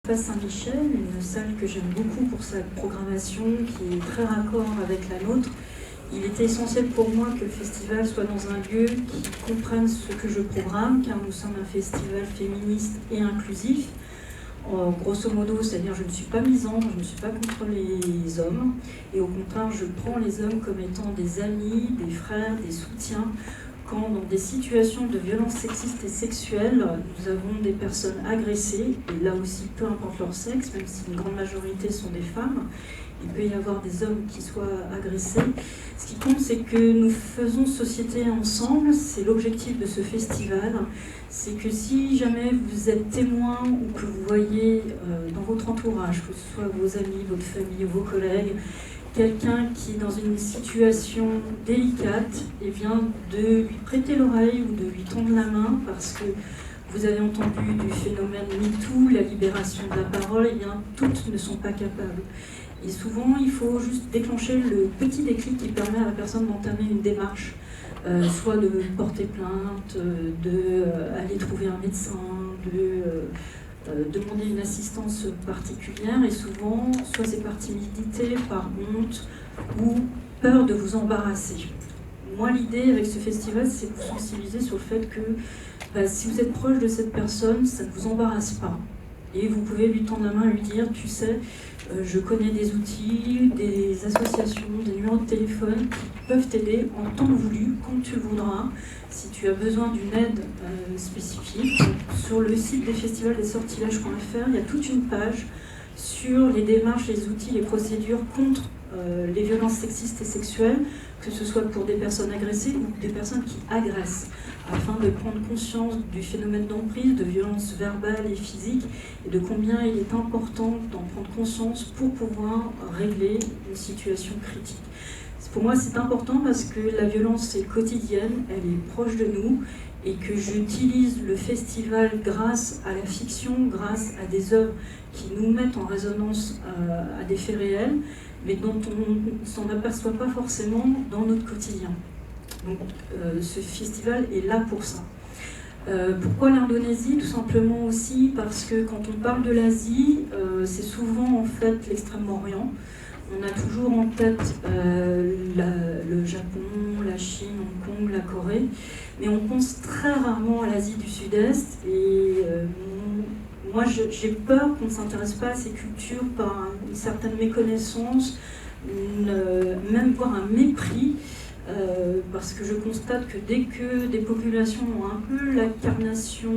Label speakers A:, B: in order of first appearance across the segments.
A: Place Saint-Michel, une salle que j'aime beaucoup pour sa programmation qui est très raccord avec la nôtre. Il était essentiel pour moi que le festival soit dans un lieu qui comprenne ce que je programme, car nous sommes un festival féministe et inclusif. Grosso modo, c'est-à-dire je ne suis pas misandre, je ne suis pas contre les hommes, et au contraire, je prends les hommes comme étant des amis, des frères, des soutiens, quand dans des situations de violence sexiste et sexuelle, nous avons des personnes agressées, et là aussi, peu importe leur sexe, même si une grande majorité sont des femmes, il peut y avoir des hommes qui soient agressés. Ce qui compte, c'est que nous faisons société ensemble, c'est l'objectif de ce festival. C'est que si jamais vous êtes témoin ou que vous voyez dans votre entourage, que ce soit vos amis, votre famille, vos collègues, quelqu'un qui est dans une situation délicate, et vient de lui prêter l'oreille ou de lui tendre la main parce que vous avez entendu du phénomène MeToo, la libération de la parole, et bien toutes ne sont pas capables. Et souvent, il faut juste déclencher le petit déclic qui permet à la personne d'entamer une démarche, soit de porter plainte, d'aller trouver un médecin, demander une assistance particulière, et souvent, soit c'est par timidité, par honte ou peur de vous embarrasser. Moi, l'idée avec ce festival, c'est de vous sensibiliser sur le fait que si vous êtes proche de cette personne, ça ne vous embarrasse pas. Et vous pouvez lui tendre la main et lui dire, tu sais, je connais des outils, des associations, des numéros de téléphone qui peuvent t'aider en temps voulu, quand tu le voudras, si tu as besoin d'une aide spécifique. Sur le site des festivals des sortilèges.fr, il y a toute une page sur les démarches, les outils, les procédures contre les violences sexistes et sexuelles, que ce soit pour des personnes agressées ou des personnes qui agressent, afin de prendre conscience du phénomène d'emprise, de violence verbale et physique, et de combien il est important d'en prendre conscience pour pouvoir régler une situation critique. Pour moi, c'est important parce que la violence est quotidienne, elle est proche de nous, et que j'utilise le festival grâce à la fiction, grâce à des œuvres qui nous mettent en résonance à des faits réels, mais dont on ne s'en aperçoit pas forcément dans notre quotidien. Donc ce festival est là pour ça. Pourquoi l'Indonésie? Tout simplement aussi parce que quand on parle de l'Asie, c'est souvent en fait l'Extrême-Orient. On a toujours en tête le Japon, la Chine, Hong Kong, la Corée, mais on pense très rarement à l'Asie du Sud-Est. Et moi, j'ai peur qu'on ne s'intéresse pas à ces cultures par une certaine méconnaissance, même voire un mépris, parce que je constate que dès que des populations ont un peu la carnation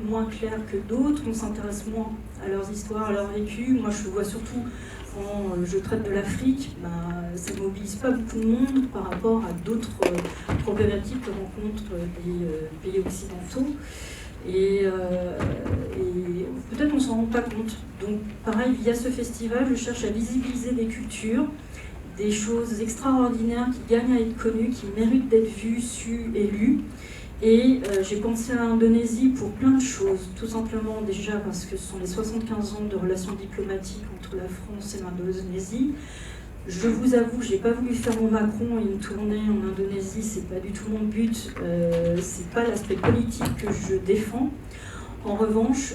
A: moins claire que d'autres, on s'intéresse moins à leurs histoires, à leur vécu. Moi, je le vois surtout quand je traite de l'Afrique, ça ne mobilise pas beaucoup de monde par rapport à d'autres problématiques que rencontrent les pays occidentaux. Et peut-être on ne s'en rend pas compte. Donc pareil, via ce festival, je cherche à visibiliser des cultures, des choses extraordinaires qui gagnent à être connues, qui méritent d'être vues, sues et lues. Et j'ai pensé à l'Indonésie pour plein de choses, tout simplement déjà parce que ce sont les 75 ans de relations diplomatiques entre la France et l'Indonésie. Je vous avoue, je n'ai pas voulu faire mon Macron et une tournée en Indonésie, c'est pas du tout mon but, c'est pas l'aspect politique que je défends. En revanche,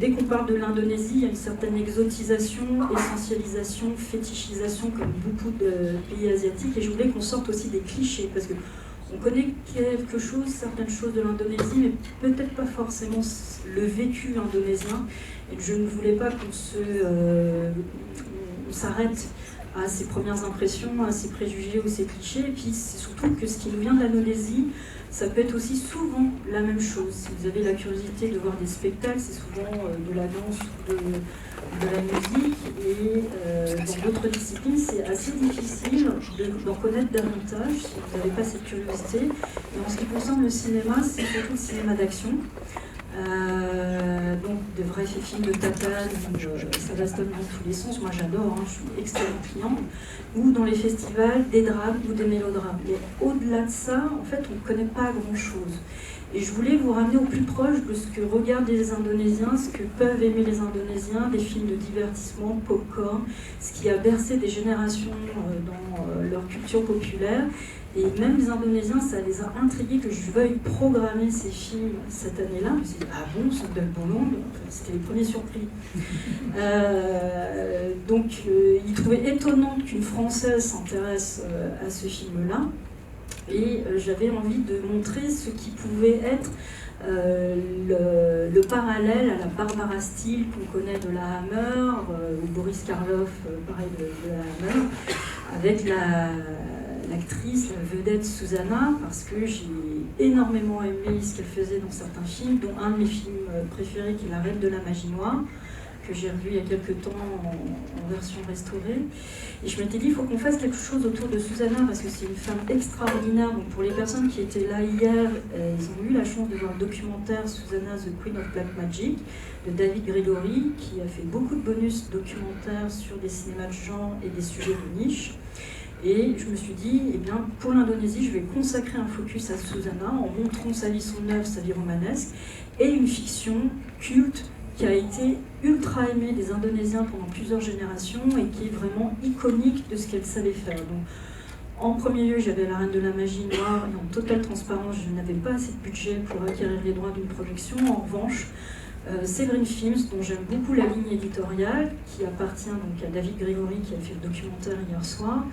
A: dès qu'on parle de l'Indonésie, il y a une certaine exotisation, essentialisation, fétichisation comme beaucoup de pays asiatiques, et je voulais qu'on sorte aussi des clichés, parce que on connaît quelque chose, certaines choses de l'Indonésie, mais peut-être pas forcément le vécu indonésien. Et je ne voulais pas qu'on s'arrête à ses premières impressions, à ses préjugés ou ses clichés. Et puis c'est surtout que ce qui nous vient de l'Indonésie, ça peut être aussi souvent la même chose. Si vous avez la curiosité de voir des spectacles, c'est souvent de la danse ou de la musique. Et dans d'autres disciplines, c'est assez difficile d'en connaître davantage si vous n'avez pas cette curiosité. Et en ce qui concerne le cinéma, c'est surtout le cinéma d'action. Donc de vrais films de tatane, ça va se donner dans tous les sens, moi j'adore, je suis extrêmement cliente, ou dans les festivals, des drames ou des mélodrames. Mais au-delà de ça, en fait, on ne connaît pas grand-chose. Et je voulais vous ramener au plus proche de ce que regardent les Indonésiens, ce que peuvent aimer les Indonésiens, des films de divertissement, popcorn, ce qui a bercé des générations dans leur culture populaire. Et même les Indonésiens, ça les a intrigués que je veuille programmer ces films cette année-là. Je me suis dit, ah bon, Sandal Bolong, c'était les premiers surpris. Donc, ils trouvaient étonnant qu'une Française s'intéresse à ce film-là. Et j'avais envie de montrer ce qui pouvait être le parallèle à la Barbara Steele qu'on connaît de la Hammer, ou Boris Karloff, pareil de la Hammer, avec l'actrice, la vedette Susanna, parce que j'ai énormément aimé ce qu'elle faisait dans certains films, dont un de mes films préférés qui est La Reine de la Magie Noire, que j'ai revu il y a quelques temps en version restaurée. Et je m'étais dit, il faut qu'on fasse quelque chose autour de Susanna, parce que c'est une femme extraordinaire. Donc pour les personnes qui étaient là hier, ils ont eu la chance de voir le documentaire Susanna, The Queen of Black Magic, de David Gregory, qui a fait beaucoup de bonus documentaires sur des cinémas de genre et des sujets de niche. Et je me suis dit, eh bien, pour l'Indonésie, je vais consacrer un focus à Susanna en montrant sa vie, son œuvre, sa vie romanesque, et une fiction culte qui a été ultra aimée des Indonésiens pendant plusieurs générations et qui est vraiment iconique de ce qu'elle savait faire. Donc, en premier lieu, j'avais La Reine de la Magie Noire, et en totale transparence, je n'avais pas assez de budget pour acquérir les droits d'une production. En revanche, Severin Films, dont j'aime beaucoup la ligne éditoriale, qui appartient donc à David Gregory, qui a fait le documentaire hier soir,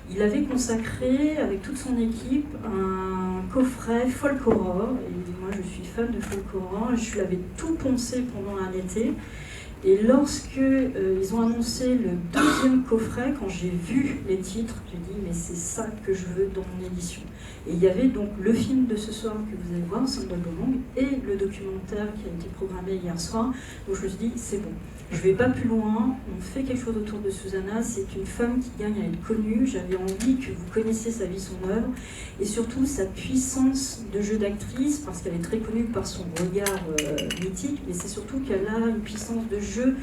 A: il avait consacré, avec toute son équipe, un coffret folk horror. Et moi, je suis fan de folk horror. Je l'avais tout poncé pendant un été. Et lorsque ils ont annoncé le deuxième coffret, quand j'ai vu les titres, j'ai dit mais c'est ça que je veux dans mon édition. Et il y avait donc le film de ce soir que vous allez voir, Sandal Bolong, et le documentaire qui a été programmé hier soir. Donc je me suis dit c'est bon, je vais pas plus loin, on fait quelque chose autour de Susanna. C'est une femme qui gagne à être connue. J'avais envie que vous connaissiez sa vie, son œuvre, et surtout sa puissance de jeu d'actrice, parce qu'elle est très connue par son regard mythique, mais c'est surtout qu'elle a une puissance de jeu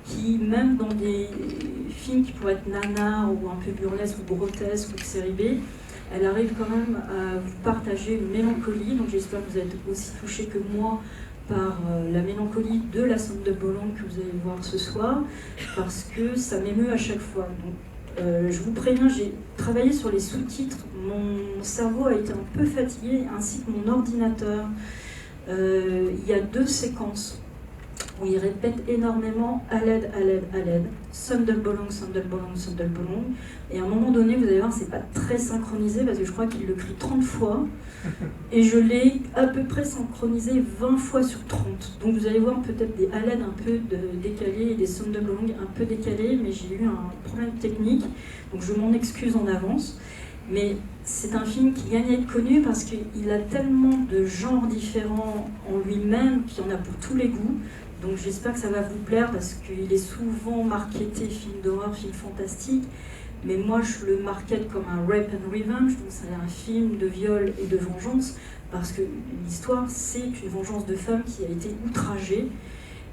A: qui, même dans des films qui pourraient être nanar ou un peu burlesques ou grotesques ou de série B, elle arrive quand même à vous partager une mélancolie. Donc j'espère que vous êtes aussi touchés que moi par la mélancolie de la Sandal Bolong que vous allez voir ce soir, parce que ça m'émeut à chaque fois. Donc, je vous préviens, j'ai travaillé sur les sous-titres. Mon cerveau a été un peu fatigué, ainsi que mon ordinateur. Il y a 2 séquences où il répète énormément à l'aide, Sandal Bolong, Sandal Bolong, Sandal Bolong. Et à un moment donné, vous allez voir, c'est pas très synchronisé parce que je crois qu'il le crie 30 fois. Et je l'ai à peu près synchronisé 20 fois sur 30. Donc vous allez voir peut-être des haleines un peu décalées et des Sandal Bolong un peu décalées, mais j'ai eu un problème technique, donc je m'en excuse en avance. Mais c'est un film qui gagne à être connu parce qu'il a tellement de genres différents en lui-même qu'il y en a pour tous les goûts. Donc j'espère que ça va vous plaire parce qu'il est souvent marketé film d'horreur, film fantastique. Mais moi je le market comme un rape and revenge, donc c'est un film de viol et de vengeance, parce que l'histoire c'est une vengeance de femme qui a été outragée.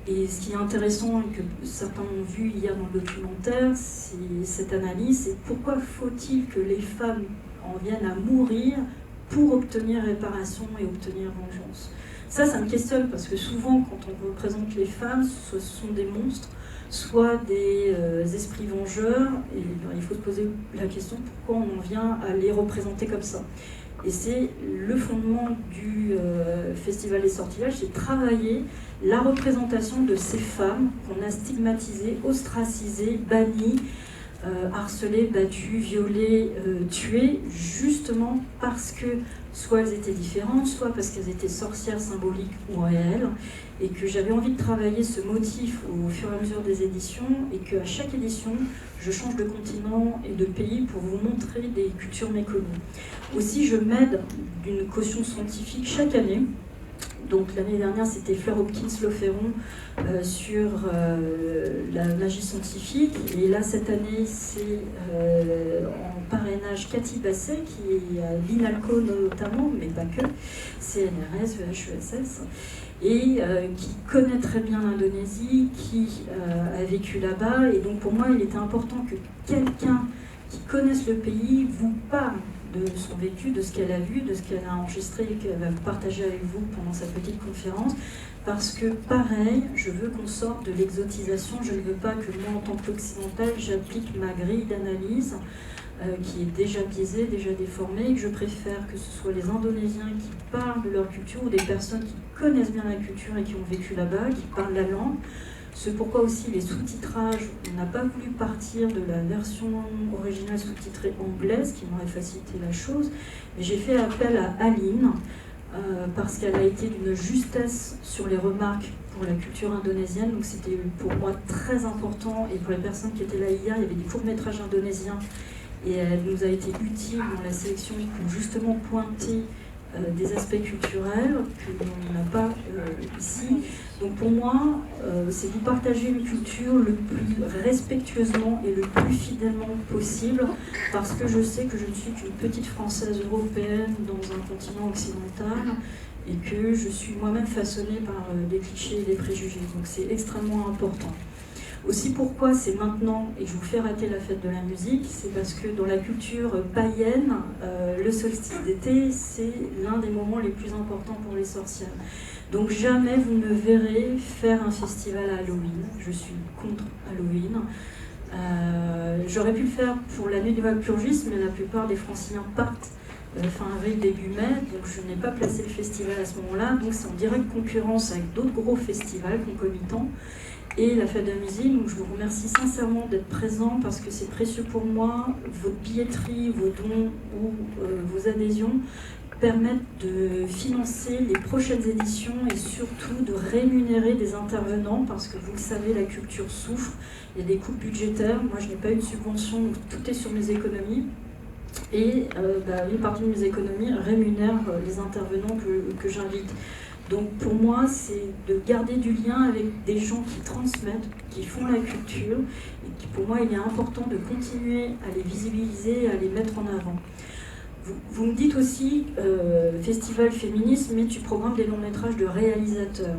A: Et ce qui est intéressant et que certains ont vu hier dans le documentaire, c'est cette analyse, c'est pourquoi faut-il que les femmes en viennent à mourir pour obtenir réparation et obtenir vengeance. Ça me questionne parce que souvent quand on représente les femmes, ce sont des monstres, soit des esprits vengeurs, et il faut se poser la question pourquoi on en vient à les représenter comme ça. Et c'est le fondement du Festival des Sortilèges, c'est travailler la représentation de ces femmes qu'on a stigmatisées, ostracisées, bannies, harcelées, battues, violées, tuées, justement parce que soit elles étaient différentes, soit parce qu'elles étaient sorcières symboliques ou réelles, et que j'avais envie de travailler ce motif au fur et à mesure des éditions, et qu'à chaque édition, je change de continent et de pays pour vous montrer des cultures méconnues. Aussi, je m'aide d'une caution scientifique chaque année. Donc l'année dernière, c'était Fleur Hopkins-Loferron sur la magie scientifique. Et là, cette année, c'est en parrainage Cathy Basset, qui est à l'INALCO notamment, mais pas que, CNRS, EHESS, et qui connaît très bien l'Indonésie, qui a vécu là-bas. Et donc pour moi, il était important que quelqu'un qui connaisse le pays vous parle de son vécu, de ce qu'elle a vu, de ce qu'elle a enregistré et qu'elle va partager avec vous pendant sa petite conférence. Parce que pareil, je veux qu'on sorte de l'exotisation, je ne veux pas que moi en tant qu'occidentale j'applique ma grille d'analyse qui est déjà biaisée, déjà déformée, et que je préfère que ce soit les Indonésiens qui parlent de leur culture ou des personnes qui connaissent bien la culture et qui ont vécu là-bas, qui parlent la langue. C'est pourquoi aussi les sous-titrages, on n'a pas voulu partir de la version originale sous-titrée anglaise, qui m'aurait facilité la chose, mais j'ai fait appel à Aline, parce qu'elle a été d'une justesse sur les remarques pour la culture indonésienne, donc c'était pour moi très important, et pour les personnes qui étaient là hier, il y avait des courts-métrages indonésiens, et elle nous a été utile dans la sélection pour justement pointer des aspects culturels que l'on n'a pas ici. Donc pour moi, c'est vous partager une culture le plus respectueusement et le plus fidèlement possible, parce que je sais que je ne suis qu'une petite Française européenne dans un continent occidental, et que je suis moi-même façonnée par des clichés et des préjugés. Donc c'est extrêmement important. Aussi pourquoi c'est maintenant, et je vous fais rater la fête de la musique, c'est parce que dans la culture païenne, le solstice d'été, c'est l'un des moments les plus importants pour les sorcières. Donc jamais vous ne me verrez faire un festival à Halloween. Je suis contre Halloween. J'aurais pu le faire pour la nuit du Walpurgis, mais la plupart des franciliens partent fin avril, début mai, donc je n'ai pas placé le festival à ce moment-là, donc c'est en directe concurrence avec d'autres gros festivals concomitants. Et la fête de la musique, donc je vous remercie sincèrement d'être présent parce que c'est précieux pour moi. Votre billetterie, vos dons ou vos adhésions permettent de financer les prochaines éditions et surtout de rémunérer des intervenants parce que vous le savez, la culture souffre, il y a des coupes budgétaires. Moi je n'ai pas eu de subvention, donc tout est sur mes économies. Et une partie de mes économies rémunère les intervenants que j'invite. Donc pour moi, c'est de garder du lien avec des gens qui transmettent, qui font la culture, et qui pour moi, il est important de continuer à les visibiliser, à les mettre en avant. Vous me dites aussi, festival féministe, mais tu programmes des longs métrages de réalisateurs.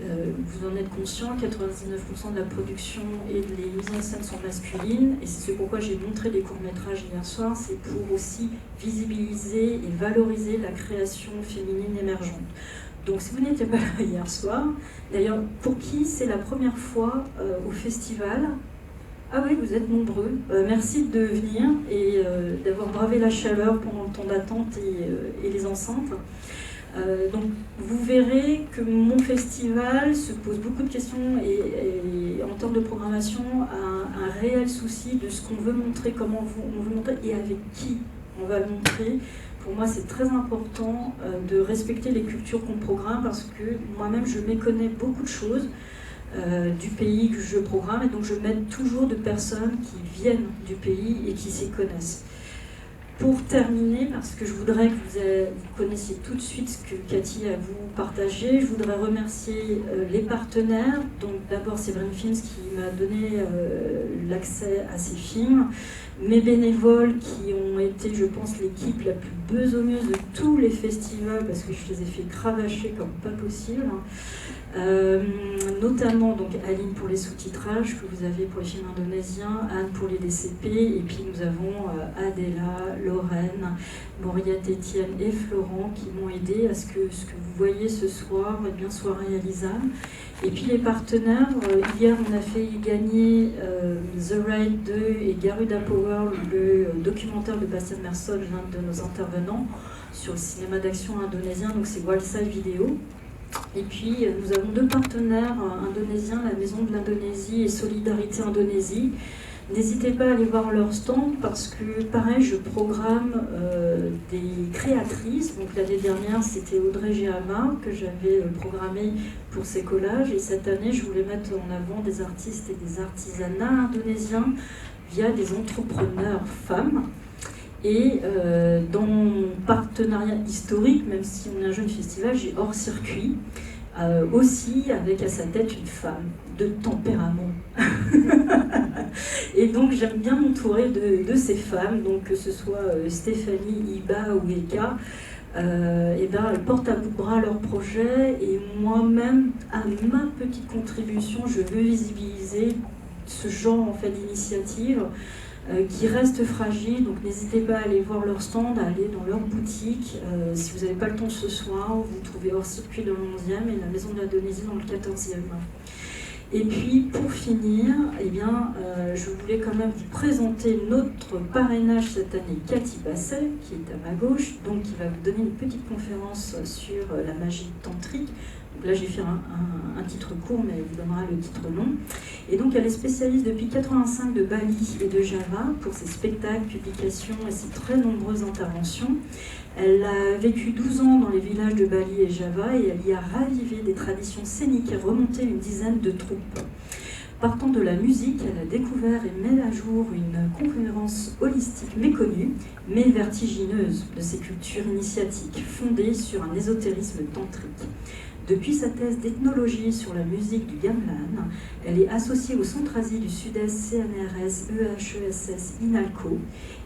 A: Vous en êtes conscient, 99% de la production et les mises en scène sont masculines, et c'est ce pourquoi j'ai montré des courts-métrages hier soir, c'est pour aussi visibiliser et valoriser la création féminine émergente. Donc si vous n'étiez pas là hier soir, d'ailleurs pour qui c'est la première fois au festival? Ah oui, vous êtes nombreux. Merci de venir et d'avoir bravé la chaleur pendant le temps d'attente et les enceintes. Donc vous verrez que mon festival se pose beaucoup de questions et en termes de programmation a un réel souci de ce qu'on veut montrer, comment on veut montrer et avec qui on va le montrer. Pour moi, c'est très important de respecter les cultures qu'on programme parce que moi-même, je méconnais beaucoup de choses du pays que je programme et donc je m'aide toujours de personnes qui viennent du pays et qui s'y connaissent. Pour terminer, parce que je voudrais que vous connaissiez tout de suite ce que Cathy a vous partagé, je voudrais remercier les partenaires. Donc d'abord Séverine Films qui m'a donné l'accès à ces films, mes bénévoles qui ont été, je pense, l'équipe la plus besogneuse de tous les festivals parce que je les ai fait cravacher comme pas possible. Notamment donc Aline pour les sous-titrages que vous avez pour les films indonésiens, Anne pour les DCP, et puis nous avons Adela, Lorraine, Mauriette, Étienne et Florent qui m'ont aidé à ce que vous voyez ce soir soit réalisable. Et puis les partenaires, hier on a fait gagner The Raid 2 et Garuda Power, le documentaire de Bastian Mersol, l'un de nos intervenants, sur le cinéma d'action indonésien, donc c'est Walsa Vidéo. Et puis nous avons deux partenaires indonésiens, la Maison de l'Indonésie et Solidarité Indonésie. N'hésitez pas à aller voir leur stand parce que pareil, je programme des créatrices. Donc l'année dernière, c'était Audrey Géama que j'avais programmé pour ses collages. Et cette année, je voulais mettre en avant des artistes et des artisanats indonésiens via des entrepreneurs femmes. Et dans mon partenariat historique, même si on est un jeune festival, j'ai hors circuit, aussi avec à sa tête une femme de tempérament. Et donc j'aime bien m'entourer de ces femmes, donc que ce soit Stéphanie, Iba ou Eka, et ben, elles portent à bout de bras leurs projets et moi-même, à ma petite contribution, je veux visibiliser ce genre en fait, d'initiative. qui restent fragiles, donc n'hésitez pas à aller voir leur stand, à aller dans leur boutique. Si vous n'avez pas le temps ce soir, vous trouvez hors circuit dans le 11e et la maison de l'Indonésie dans le 14e. Et puis pour finir, eh bien, je voulais quand même vous présenter notre parrainage cette année, Cathy Basset, qui est à ma gauche, donc qui va vous donner une petite conférence sur la magie tantrique. Donc là j'ai fait un titre court, mais elle vous donnera le titre long. Et donc elle est spécialiste depuis 85 de Bali et de Java pour ses spectacles, publications et ses très nombreuses interventions. Elle a vécu 12 ans dans les villages de Bali et Java et elle y a ravivé des traditions scéniques et remonté une dizaine de troupes. Partant de la musique, elle a découvert et met à jour une conférence holistique méconnue, mais vertigineuse, de ces cultures initiatiques, fondées sur un ésotérisme tantrique. Depuis sa thèse d'ethnologie sur la musique du gamelan, elle est associée au Centre-Asie du Sud-Est CNRS EHESS INALCO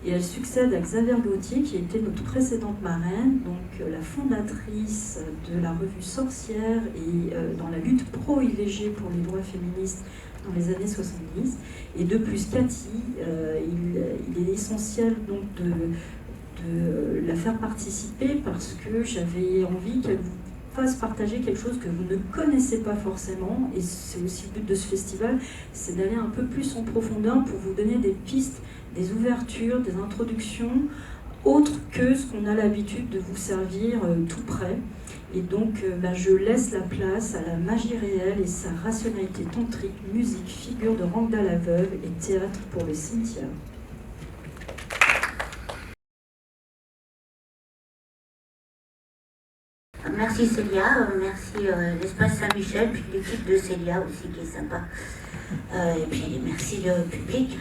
A: et elle succède à Xavier Gauthier qui était notre précédente marraine, donc la fondatrice de la revue Sorcière et dans la lutte pro-IVG pour les droits féministes dans les années 70. Et de plus, Cathy, il est essentiel donc de la faire participer parce que j'avais envie qu'elle vous fasse partager quelque chose que vous ne connaissez pas forcément, et c'est aussi le but de ce festival, c'est d'aller un peu plus en profondeur pour vous donner des pistes, des ouvertures, des introductions, autres que ce qu'on a l'habitude de vous servir tout près. Et donc je laisse la place à la magie réelle et sa rationalité tantrique, musique, figure de Rangda la veuve et théâtre pour le cimetière.
B: Merci Célia, merci l'Espace Saint-Michel, puis l'équipe de Célia aussi qui est sympa. Et puis merci le public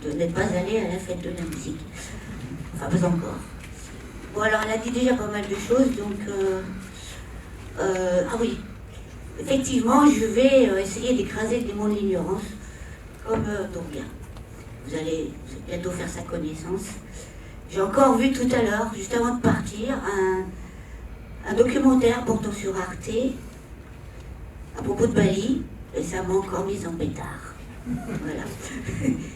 B: de n'être pas allé à la fête de la musique. Enfin, pas encore. Bon, alors elle a dit déjà pas mal de choses, donc... ah oui, effectivement, je vais essayer d'écraser le démon de l'ignorance, comme Doria. Vous allez bientôt faire sa connaissance. J'ai encore vu tout à l'heure, juste avant de partir, un documentaire portant sur Arte à propos de Bali, et ça m'a encore mise en pétard. Voilà.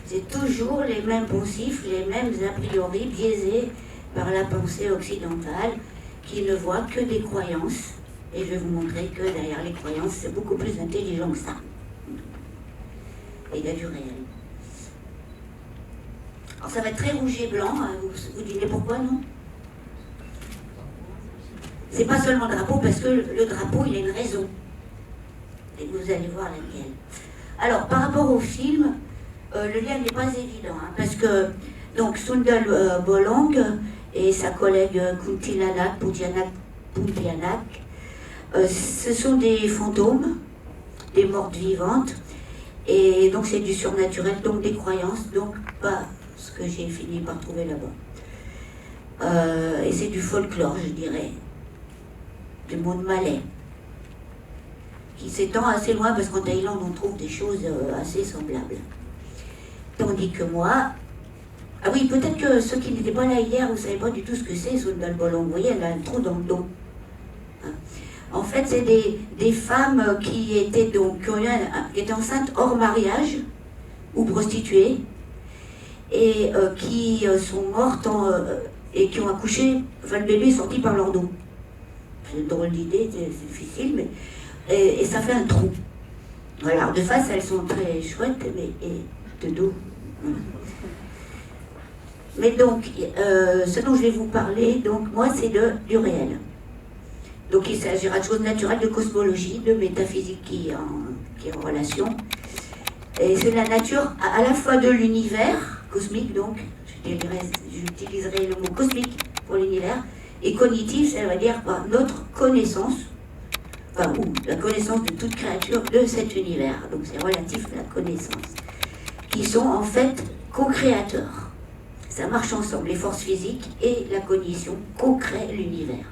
B: C'est toujours les mêmes poncifs, les mêmes a priori biaisés par la pensée occidentale qui ne voit que des croyances. Et je vais vous montrer que derrière les croyances, c'est beaucoup plus intelligent que ça. Et il y a du réel. Alors ça va être très rouge et blanc, hein. Vous direz pourquoi, non? C'est pas seulement le drapeau, parce que le drapeau, il a une raison. Et vous allez voir laquelle. Alors, par rapport au film, le lien n'est pas évident, hein, parce que donc Sundal Bolong et sa collègue Kuntilanak Pontianak, ce sont des fantômes, des mortes vivantes, et donc c'est du surnaturel, donc des croyances, donc pas ce que j'ai fini par trouver là-bas. Et c'est du folklore, je dirais. Du monde malais, qui s'étend assez loin parce qu'en Thaïlande on trouve des choses assez semblables. Tandis que moi, ah oui, peut-être que ceux qui n'étaient pas là hier, vous ne savez pas du tout ce que c'est, Sundal Bolong. Vous voyez, elle a un trou dans le dos. Hein. En fait, c'est des femmes qui étaient qui étaient enceintes hors mariage ou prostituées et qui sont mortes et qui ont accouché, enfin le bébé est sorti par leur dos. C'est une drôle d'idée, c'est difficile, mais... Et ça fait un trou. Voilà, de face, elles sont très chouettes, mais et de dos. Voilà. Mais donc, ce dont je vais vous parler, donc, moi, c'est du réel. Donc, il s'agira de choses naturelles, de cosmologie, de métaphysique qui est en relation. Et c'est la nature à la fois de l'univers, cosmique donc, j'utiliserai le mot cosmique pour l'univers, et cognitif, ça veut dire notre connaissance, enfin, ou la connaissance de toute créature de cet univers. Donc c'est relatif à la connaissance, qui sont en fait co-créateurs. Ça marche ensemble, les forces physiques et la cognition co-créent l'univers.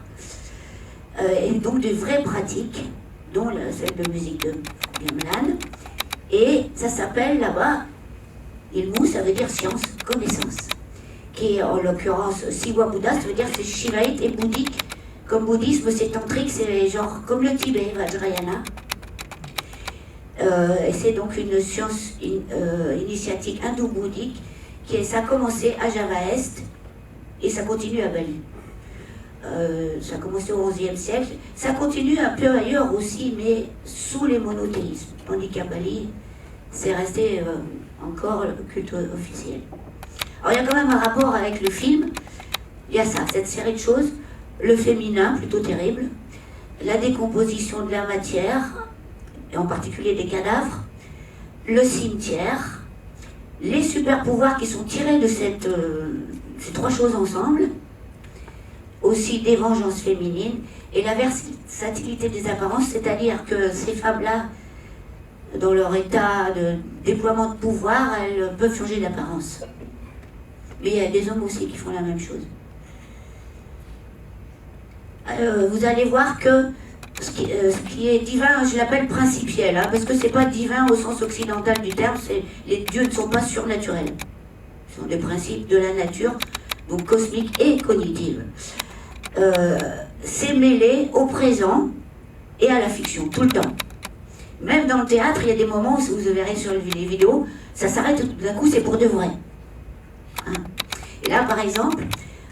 B: Et donc de vraies pratiques, dont celle de musique de gamelan, et ça s'appelle là-bas, ilmu, ça veut dire science, connaissance. Qui est en l'occurrence Siwa Bouddha, ça veut dire c'est shivaïte et bouddhique. Comme bouddhisme, c'est tantrique, c'est genre comme le Tibet, Vajrayana. Et c'est donc une science initiatique hindou-bouddhique ça a commencé à Java Est et ça continue à Bali. Ça a commencé au XIe siècle. Ça continue un peu ailleurs aussi, mais sous les monothéismes. Tandis qu'à Bali, c'est resté encore le culte officiel. Alors il y a quand même un rapport avec le film. Il y a ça, cette série de choses. Le féminin, plutôt terrible. La décomposition de la matière, et en particulier des cadavres. Le cimetière. Les super pouvoirs qui sont tirés de ces trois choses ensemble. Aussi des vengeances féminines. Et la versatilité des apparences, c'est-à-dire que ces femmes-là, dans leur état de déploiement de pouvoir, elles peuvent changer d'apparence. Mais il y a des hommes aussi qui font la même chose. Vous allez voir que ce qui est divin, je l'appelle principiel, hein, parce que c'est pas divin au sens occidental du terme, les dieux ne sont pas surnaturels. Ce sont des principes de la nature, donc cosmiques et cognitives. C'est mêlé au présent et à la fiction, tout le temps. Même dans le théâtre, il y a des moments où vous verrez sur les vidéos, ça s'arrête tout d'un coup, c'est pour de vrai. Hein. Et là, par exemple,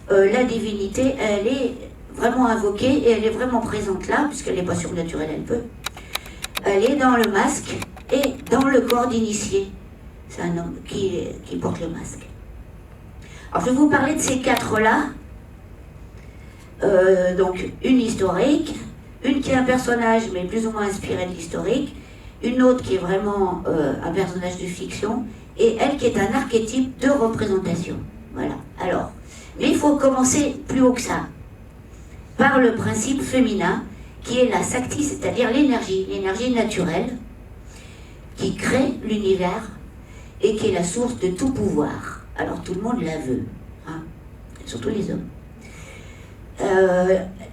B: la divinité, elle est vraiment invoquée et elle est vraiment présente là, puisqu'elle n'est pas surnaturelle, elle peut. Elle est dans le masque et dans le corps d'initié. C'est un homme qui porte le masque. Alors, je vais vous parler de ces quatre-là. Donc, une historique, une qui est un personnage, mais plus ou moins inspiré de l'historique, une autre qui est vraiment un personnage de fiction, et elle qui est un archétype de représentation. Voilà. Alors, mais il faut commencer plus haut que ça, par le principe féminin, qui est la Sakti, c'est-à-dire l'énergie naturelle, qui crée l'univers, et qui est la source de tout pouvoir. Alors tout le monde la veut, hein, surtout les hommes.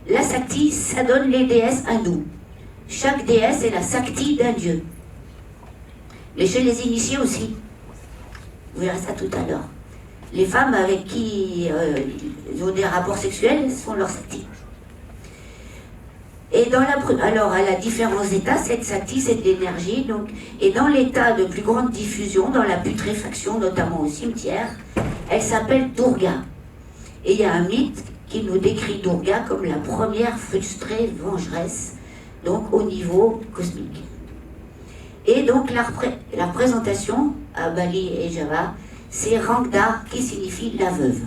B: La Sakti, ça donne les déesses hindoues. Chaque déesse est la Sakti d'un dieu. Mais chez les initiés aussi. Vous verrez ça tout à l'heure. Les femmes avec qui ils ont des rapports sexuels sont leurs Sakti. Et alors, à la différence d'états, cette Sakti, c'est de l'énergie. Donc, et dans l'état de plus grande diffusion, dans la putréfaction, notamment au cimetière, elle s'appelle Durga. Et il y a un mythe qui nous décrit Durga comme la première frustrée vengeresse, donc au niveau cosmique. Et donc la représentation à Bali et Java, c'est Rangda, qui signifie la veuve,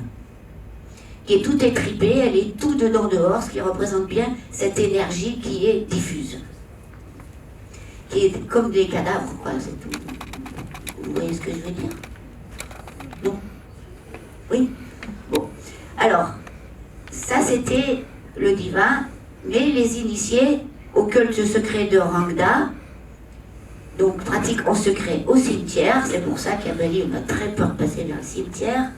B: qui est tout étripée, elle est tout dedans dehors, ce qui représente bien cette énergie qui est diffuse, qui est comme des cadavres, quoi, c'est tout. Vous voyez ce que je veux dire? Non? Oui? Bon. Alors, ça c'était le divin, mais les initiés au culte secret de Rangda, donc pratique en secret au cimetière, c'est pour ça qu'à Bali on a très peur de passer dans le cimetière,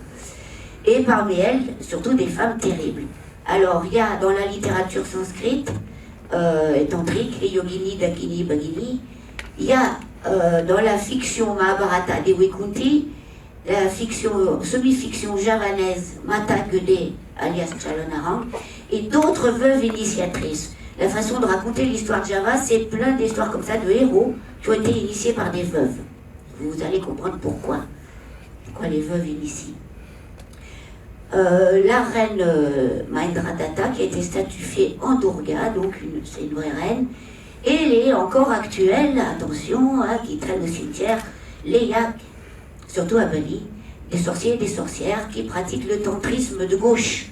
B: et parmi elles, surtout des femmes terribles. Alors il y a dans la littérature sanskrite, tantrique, les yogini, dakini, bhagini, il y a dans la fiction Mahabharata des Vaikunthi, la fiction, semi-fiction javanaise Mata Gede, alias Chalonarang, et d'autres veuves initiatrices. La façon de raconter l'histoire de Java, c'est plein d'histoires comme ça de héros qui ont été initiés par des veuves. Vous allez comprendre pourquoi les veuves initient. La reine Mahendradatta, qui a été statuée en Durga, donc c'est une vraie reine, et elle est encore actuelle, attention, hein, qui traîne au cimetière, les yaks, surtout à Bali, des sorciers et des sorcières qui pratiquent le tantrisme de gauche.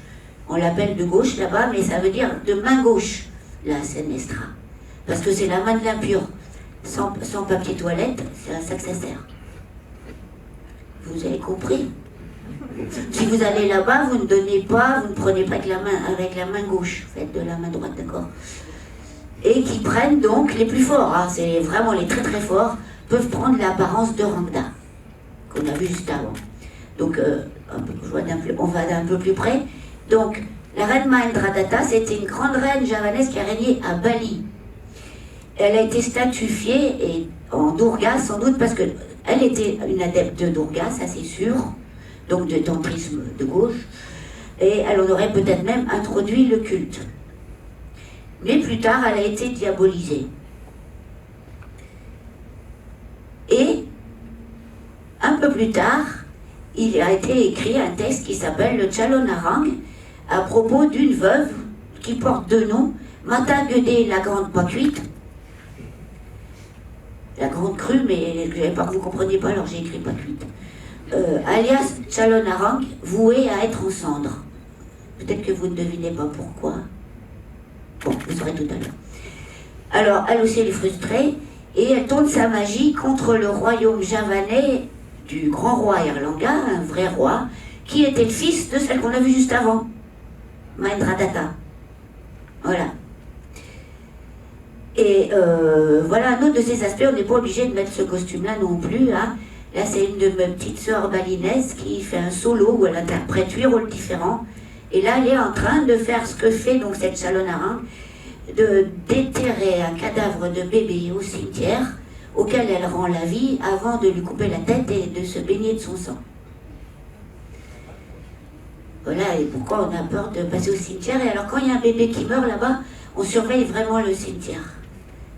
B: On l'appelle de gauche là-bas, mais ça veut dire de main gauche, la Senestra. Parce que c'est la main de l'impur. Sans papier toilette, c'est à ça que ça sert. Vous avez compris? Si vous allez là-bas, vous ne donnez pas, vous ne prenez pas avec la main gauche, faites de la main droite, d'accord? Et qui prennent donc les plus forts, hein, c'est vraiment les très très forts, peuvent prendre l'apparence de Rangda, qu'on a vu juste avant. Donc, on va d'un peu plus près. Donc, la reine Mahendradatta, c'était une grande reine javanaise qui a régné à Bali. Elle a été statuée en Durga, sans doute parce qu'elle était une adepte de Durga, ça c'est sûr, donc de tantrisme de gauche, et elle en aurait peut-être même introduit le culte. Mais plus tard, elle a été diabolisée. Et, un peu plus tard, il a été écrit un texte qui s'appelle le Tchalonarang, à propos d'une veuve qui porte deux noms, Mata Guedé la Grande Pas Cuite, la Grande Crue, mais vous ne compreniez pas, alors j'ai écrit Pas Cuite, alias Tchalonarang, vouée à être en cendres. Peut-être que vous ne devinez pas pourquoi. Bon, vous saurez tout à l'heure. Alors, elle aussi, elle est frustrée, et elle tourne sa magie contre le royaume javanais du grand roi Erlanga, un vrai roi, qui était le fils de celle qu'on a vue juste avant, Mahendradatta. Voilà. Et voilà un autre de ces aspects, on n'est pas obligé de mettre ce costume-là non plus. Hein. Là, c'est une de mes petites sœurs balinaises qui fait un solo où elle interprète 8 rôles différents. Et là, elle est en train de faire ce que fait donc cette Tchalonarang, de déterrer un cadavre de bébé au cimetière, auquel elle rend la vie avant de lui couper la tête et de se baigner de son sang. Voilà, et pourquoi on a peur de passer au cimetière. Et alors, quand il y a un bébé qui meurt là-bas, on surveille vraiment le cimetière.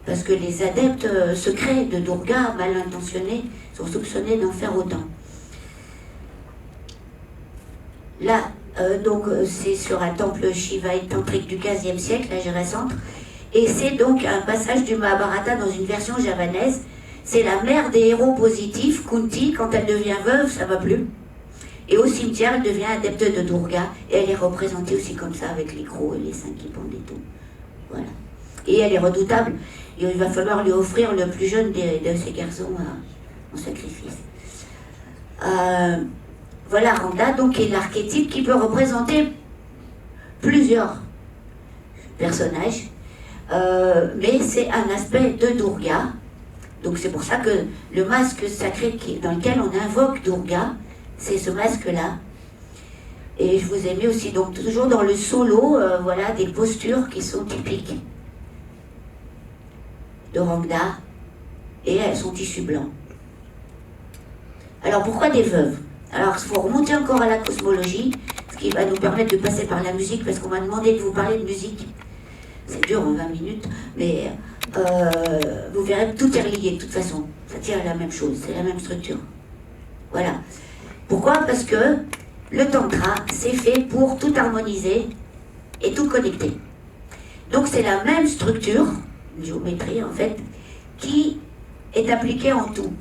B: Parce que les adeptes secrets de Durga, mal intentionnés, sont soupçonnés d'en faire autant. Là, donc, c'est sur un temple shivaïte tantrique du XVe siècle, la Jira Centre. Et c'est donc un passage du Mahabharata dans une version javanaise. C'est la mère des héros positifs, Kunti, quand elle devient veuve, ça va plus. Et au cimetière, elle devient adepte de Durga. Et elle est représentée aussi comme ça, avec les crocs et les seins qui pendent et tout. Voilà. Et elle est redoutable. Et il va falloir lui offrir le plus jeune de ces garçons en sacrifice. Voilà, Rangda, donc, est l'archétype qui peut représenter plusieurs personnages. Mais c'est un aspect de Durga. Donc c'est pour ça que le masque sacré dans lequel on invoque Durga, c'est ce masque-là. Et je vous ai mis aussi, donc toujours dans le solo, voilà, des postures qui sont typiques de Rangda, et elles sont tissu blanc. Alors pourquoi des veuves? Alors il faut remonter encore à la cosmologie, ce qui va nous permettre de passer par la musique, parce qu'on m'a demandé de vous parler de musique. C'est dur en 20 minutes, mais vous verrez que tout est relié de toute façon. Ça tient à la même chose, c'est la même structure. Voilà. Pourquoi? Parce que le tantra, c'est fait pour tout harmoniser et tout connecter. Donc c'est la même structure, une géométrie en fait, qui est appliquée en tout.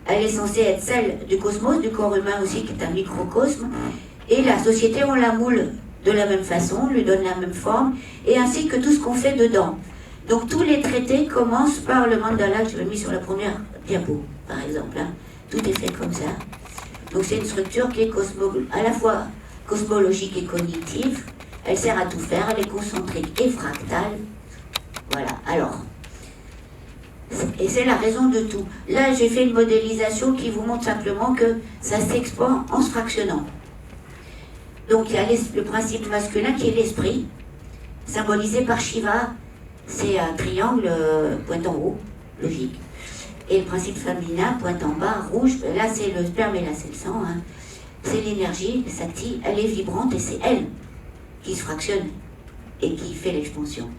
B: Elle est censée être celle du cosmos, du corps humain aussi, qui est un microcosme, et la société, on la moule de la même façon, on lui donne la même forme, et ainsi que tout ce qu'on fait dedans. Donc tous les traités commencent par le mandala que je mis sur la première diapo, par exemple. Hein. Tout est fait comme ça. Donc c'est une structure qui est à la fois cosmologique et cognitive. Elle sert à tout faire, elle est concentrique et fractale. Voilà, alors. Et c'est la raison de tout. Là, j'ai fait une modélisation qui vous montre simplement que ça s'expand en se fractionnant. Donc il y a le principe masculin qui est l'esprit, symbolisé par Shiva. C'est un triangle pointe en haut, logique. Et le principe féminin, pointe en bas, rouge, là c'est le sperme et là c'est le sang. Hein. C'est l'énergie, le Sakti, elle est vibrante et c'est elle qui se fractionne et qui fait l'expansion.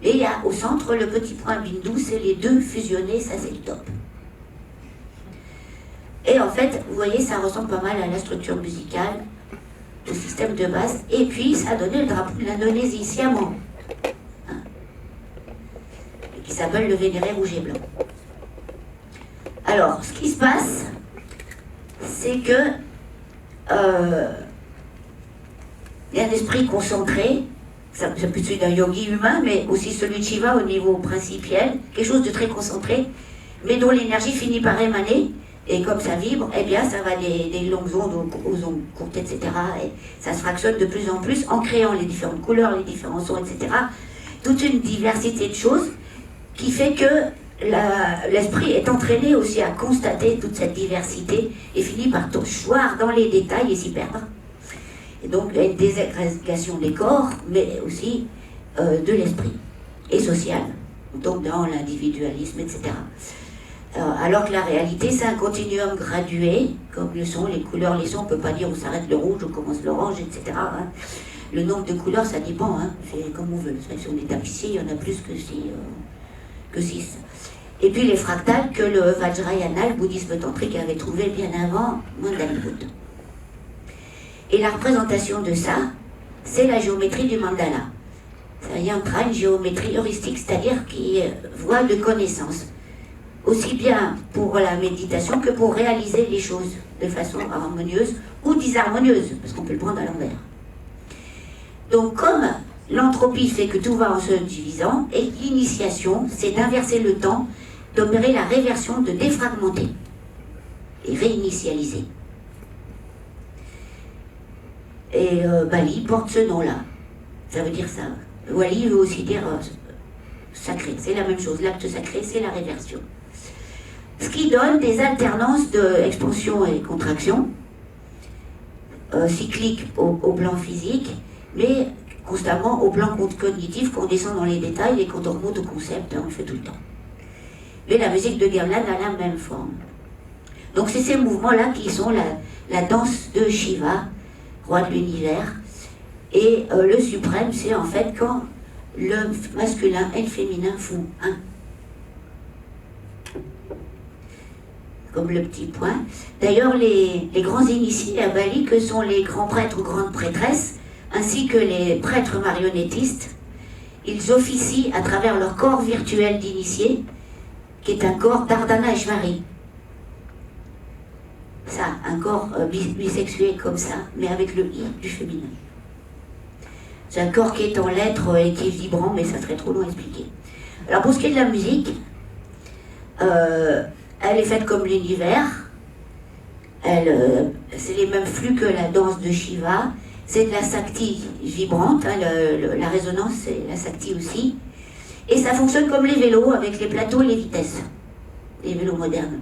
B: Et il y a au centre le petit point Bindu, c'est les deux fusionnés, ça c'est le top. Et en fait, vous voyez, ça ressemble pas mal à la structure musicale, au système de base, et puis ça a donné le drapeau de l'Indonésie, Siaman, hein, qui s'appelle le Vénéré rouge et blanc. Alors, ce qui se passe, c'est que il y a un esprit concentré, c'est plus celui d'un yogi humain, mais aussi celui de Shiva au niveau principiel, quelque chose de très concentré, mais dont l'énergie finit par émaner, et comme ça vibre, eh bien ça va des longues ondes aux ondes courtes, etc. Et ça se fractionne de plus en plus en créant les différentes couleurs, les différents sons, etc. Toute une diversité de choses qui fait que l'esprit est entraîné aussi à constater toute cette diversité et finit par choir dans les détails et s'y perdre. Et donc il y a une désagrégation des corps, mais aussi de l'esprit et social, donc dans l'individualisme, etc. Alors que la réalité, c'est un continuum gradué, comme le sont les couleurs, les sons, on ne peut pas dire où s'arrête le rouge, où commence l'orange, etc. Hein. Le nombre de couleurs, ça dépend, hein. C'est comme on veut. Si on est tapissier, il y en a plus que 6. Et puis les fractales que le Vajrayana, le bouddhisme tantrique, avait trouvé bien avant Mandaliput. Et la représentation de ça, c'est la géométrie du mandala. C'est un yantra, une géométrie heuristique, c'est-à-dire qui est voie de connaissance. Aussi bien pour la méditation que pour réaliser les choses de façon harmonieuse ou disharmonieuse, parce qu'on peut le prendre à l'envers. Donc comme l'entropie fait que tout va en se divisant, et l'initiation, c'est d'inverser le temps, d'opérer la réversion, de défragmenter et réinitialiser. Et Bali porte ce nom-là. Ça veut dire ça. Wali veut aussi dire sacré. C'est la même chose. L'acte sacré, c'est la réversion. Ce qui donne des alternances d'expansion et contraction, cycliques au plan physique, mais constamment au plan cognitif, qu'on descend dans les détails et qu'on remonte au concept, on le fait tout le temps. Mais la musique de Gamelan a la même forme. Donc c'est ces mouvements-là qui sont la danse de Shiva, roi de l'univers. Et le suprême, c'est en fait quand le masculin et le féminin font un. Comme le petit point. D'ailleurs, les grands initiés à Bali, que sont les grands prêtres ou grandes prêtresses, ainsi que les prêtres marionnettistes, ils officient à travers leur corps virtuel d'initié, qui est un corps d'Ardhanashvari. Ça, un corps bisexué comme ça, mais avec le I du féminin. C'est un corps qui est en lettres et qui est vibrant, mais ça serait trop long à expliquer. Alors pour ce qui est de la musique, elle est faite comme l'univers. C'est les mêmes flux que la danse de Shiva. C'est de la sakti vibrante, hein, la résonance, c'est la sakti aussi. Et ça fonctionne comme les vélos, avec les plateaux et les vitesses. Les vélos modernes.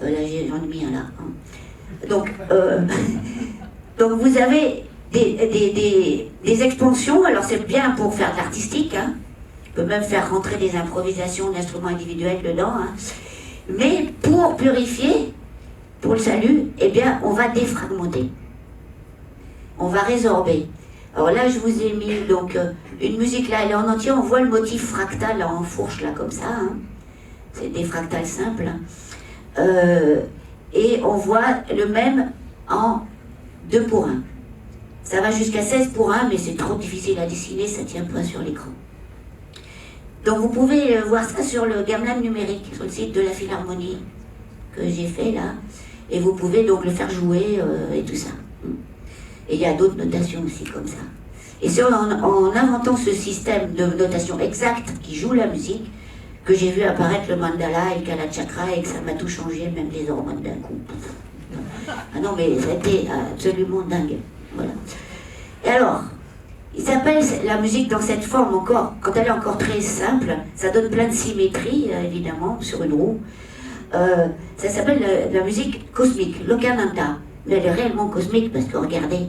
B: Là, j'en ai mis un là. Hein. Donc vous avez des expansions, alors c'est bien pour faire de l'artistique, hein. On peut même faire rentrer des improvisations d'instruments individuels dedans, hein. Mais pour purifier, pour le salut, eh bien, on va défragmenter. On va résorber. Alors là, je vous ai mis donc une musique là, elle est en entier, on voit le motif fractal là, en fourche là, comme ça. Hein. C'est des fractales simples. Et on voit le même en 2 pour 1. Ça va jusqu'à 16 pour 1, mais c'est trop difficile à dessiner, ça ne tient pas sur l'écran. Donc vous pouvez voir ça sur le gamelan numérique, sur le site de la Philharmonie que j'ai fait là. Et vous pouvez donc le faire jouer et tout ça. Et il y a d'autres notations aussi comme ça. Et c'est en inventant ce système de notation exacte qui joue la musique que j'ai vu apparaître le mandala et le kalachakra et que ça m'a tout changé, même les hormones d'un coup. Ah non mais c'était absolument dingue. Voilà. Et alors, il s'appelle la musique dans cette forme encore, quand elle est encore très simple, ça donne plein de symétrie, évidemment, sur une roue. Ça s'appelle la musique cosmique, Lokananda. Mais elle est réellement cosmique parce que regardez,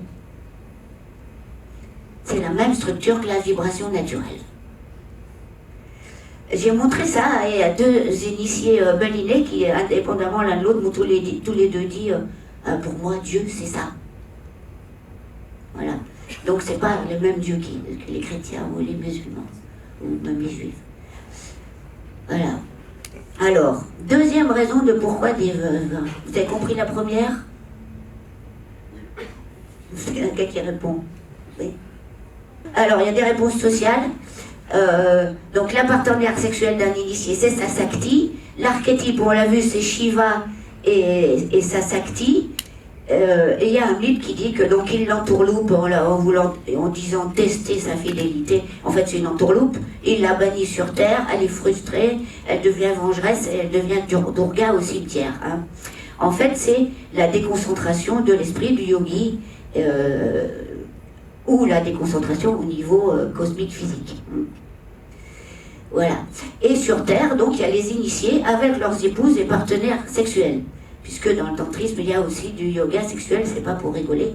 B: c'est la même structure que la vibration naturelle. J'ai montré ça à 2 initiés balinais qui, indépendamment l'un de l'autre, m'ont tous les deux dit pour moi, Dieu, c'est ça. Voilà. Donc c'est pas le même Dieu que les chrétiens ou les musulmans, ou même les juifs. Voilà. Alors, deuxième raison de pourquoi des veuves. Vous avez compris la première? C'est quelqu'un qui répond. Oui. Alors, il y a des réponses sociales. Donc, la partenaire sexuelle d'un initié, c'est sa sakti. L'archétype, on l'a vu, c'est Shiva et sa sakti. Et il y a un mythe qui dit que donc il l'entourloupe en disant tester sa fidélité. En fait, c'est une entourloupe. Il la bannit sur terre, elle est frustrée, elle devient vengeresse et elle devient Durga au cimetière. Hein. En fait, c'est la déconcentration de l'esprit du yogi ou la déconcentration au niveau cosmique physique. Voilà. Et sur terre, donc, il y a les initiés avec leurs épouses et partenaires sexuels. Puisque dans le tantrisme, il y a aussi du yoga sexuel, c'est pas pour rigoler,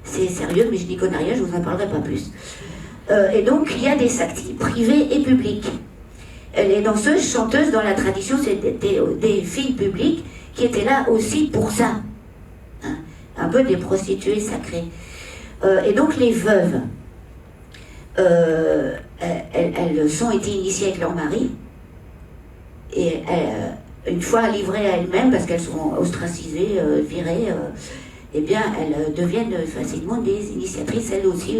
B: c'est sérieux, mais je n'y connais rien, je vous en parlerai pas plus. Et donc, il y a des saktis privés et publics. Les danseuses, chanteuses, dans la tradition, c'est des filles publiques qui étaient là aussi pour ça. Hein, un peu des prostituées sacrées. Et donc, les veuves, elles ont été initiées avec leur mari, Et une fois livrées à elles-mêmes, parce qu'elles sont ostracisées, virées, eh bien, elles deviennent facilement des initiatrices, elles aussi,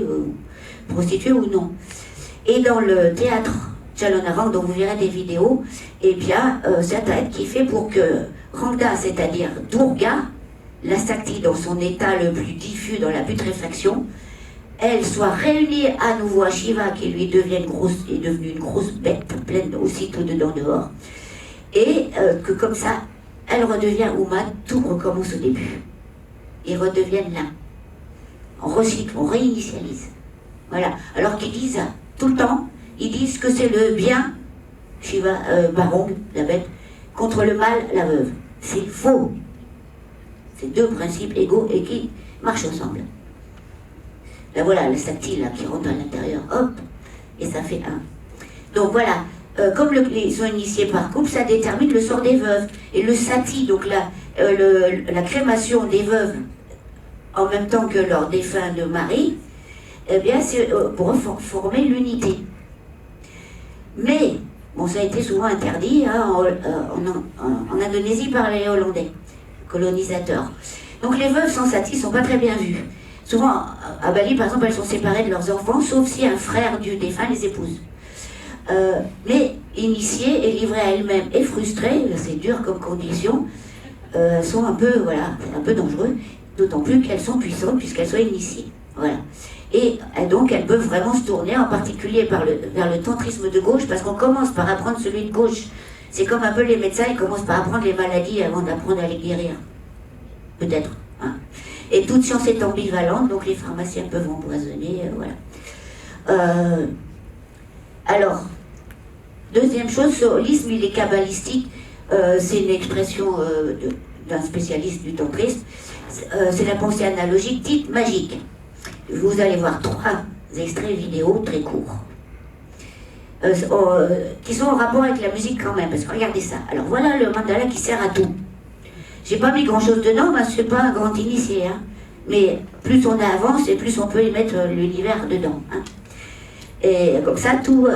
B: prostituées ou non. Et dans le théâtre Chalonarang, dont vous verrez des vidéos, eh bien, c'est un théâtre qui fait pour que Rangda, c'est-à-dire Durga, la Sakti dans son état le plus diffus dans la putréfaction, elle soit réunie à nouveau à Shiva, qui lui est devenue une grosse bête, pleine aussi tout dedans dehors, et que comme ça, elle redevient Uma, tout recommence au début. Ils redeviennent l'un. On recycle, on réinitialise. Voilà. Alors qu'ils disent tout le temps, ils disent que c'est le bien, Shiva, Barong, la bête, contre le mal, la veuve. C'est faux. C'est deux principes égaux et qui marchent ensemble. Là voilà, le Sakti là, qui rentre à l'intérieur, hop, et ça fait un. Donc voilà, comme ils sont initiés par couple, ça détermine le sort des veuves. Et le Sati, donc la crémation des veuves, en même temps que leur défunt de mari, eh bien c'est pour former l'unité. Mais, bon, ça a été souvent interdit hein, en Indonésie par les Hollandais, colonisateurs. Donc les veuves sans Sati ne sont pas très bien vues. Souvent, à Bali, par exemple, elles sont séparées de leurs enfants, sauf si un frère du défunt les épouse. Mais initiées et livrées à elles-mêmes et frustrées, c'est dur comme condition, sont un peu, voilà, un peu dangereux, d'autant plus qu'elles sont puissantes puisqu'elles sont initiées. Voilà. Et donc elles peuvent vraiment se tourner, en particulier vers le tantrisme de gauche, parce qu'on commence par apprendre celui de gauche. C'est comme un peu les médecins, ils commencent par apprendre les maladies avant d'apprendre à les guérir. Peut-être. Hein. Et toute science est ambivalente, donc les pharmaciens peuvent empoisonner, voilà. Alors, deuxième chose, ce holisme, il est kabbalistique, c'est une expression d'un spécialiste du tantrisme, c'est la pensée analogique dite magique. Vous allez voir 3 extraits vidéo très courts, qui sont en rapport avec la musique quand même, parce que regardez ça. Alors voilà le mandala qui sert à tout. J'ai pas mis grand chose dedans, mais c'est pas un grand initié, hein. Mais plus on avance et plus on peut y mettre l'univers dedans. Hein. Et comme ça, tout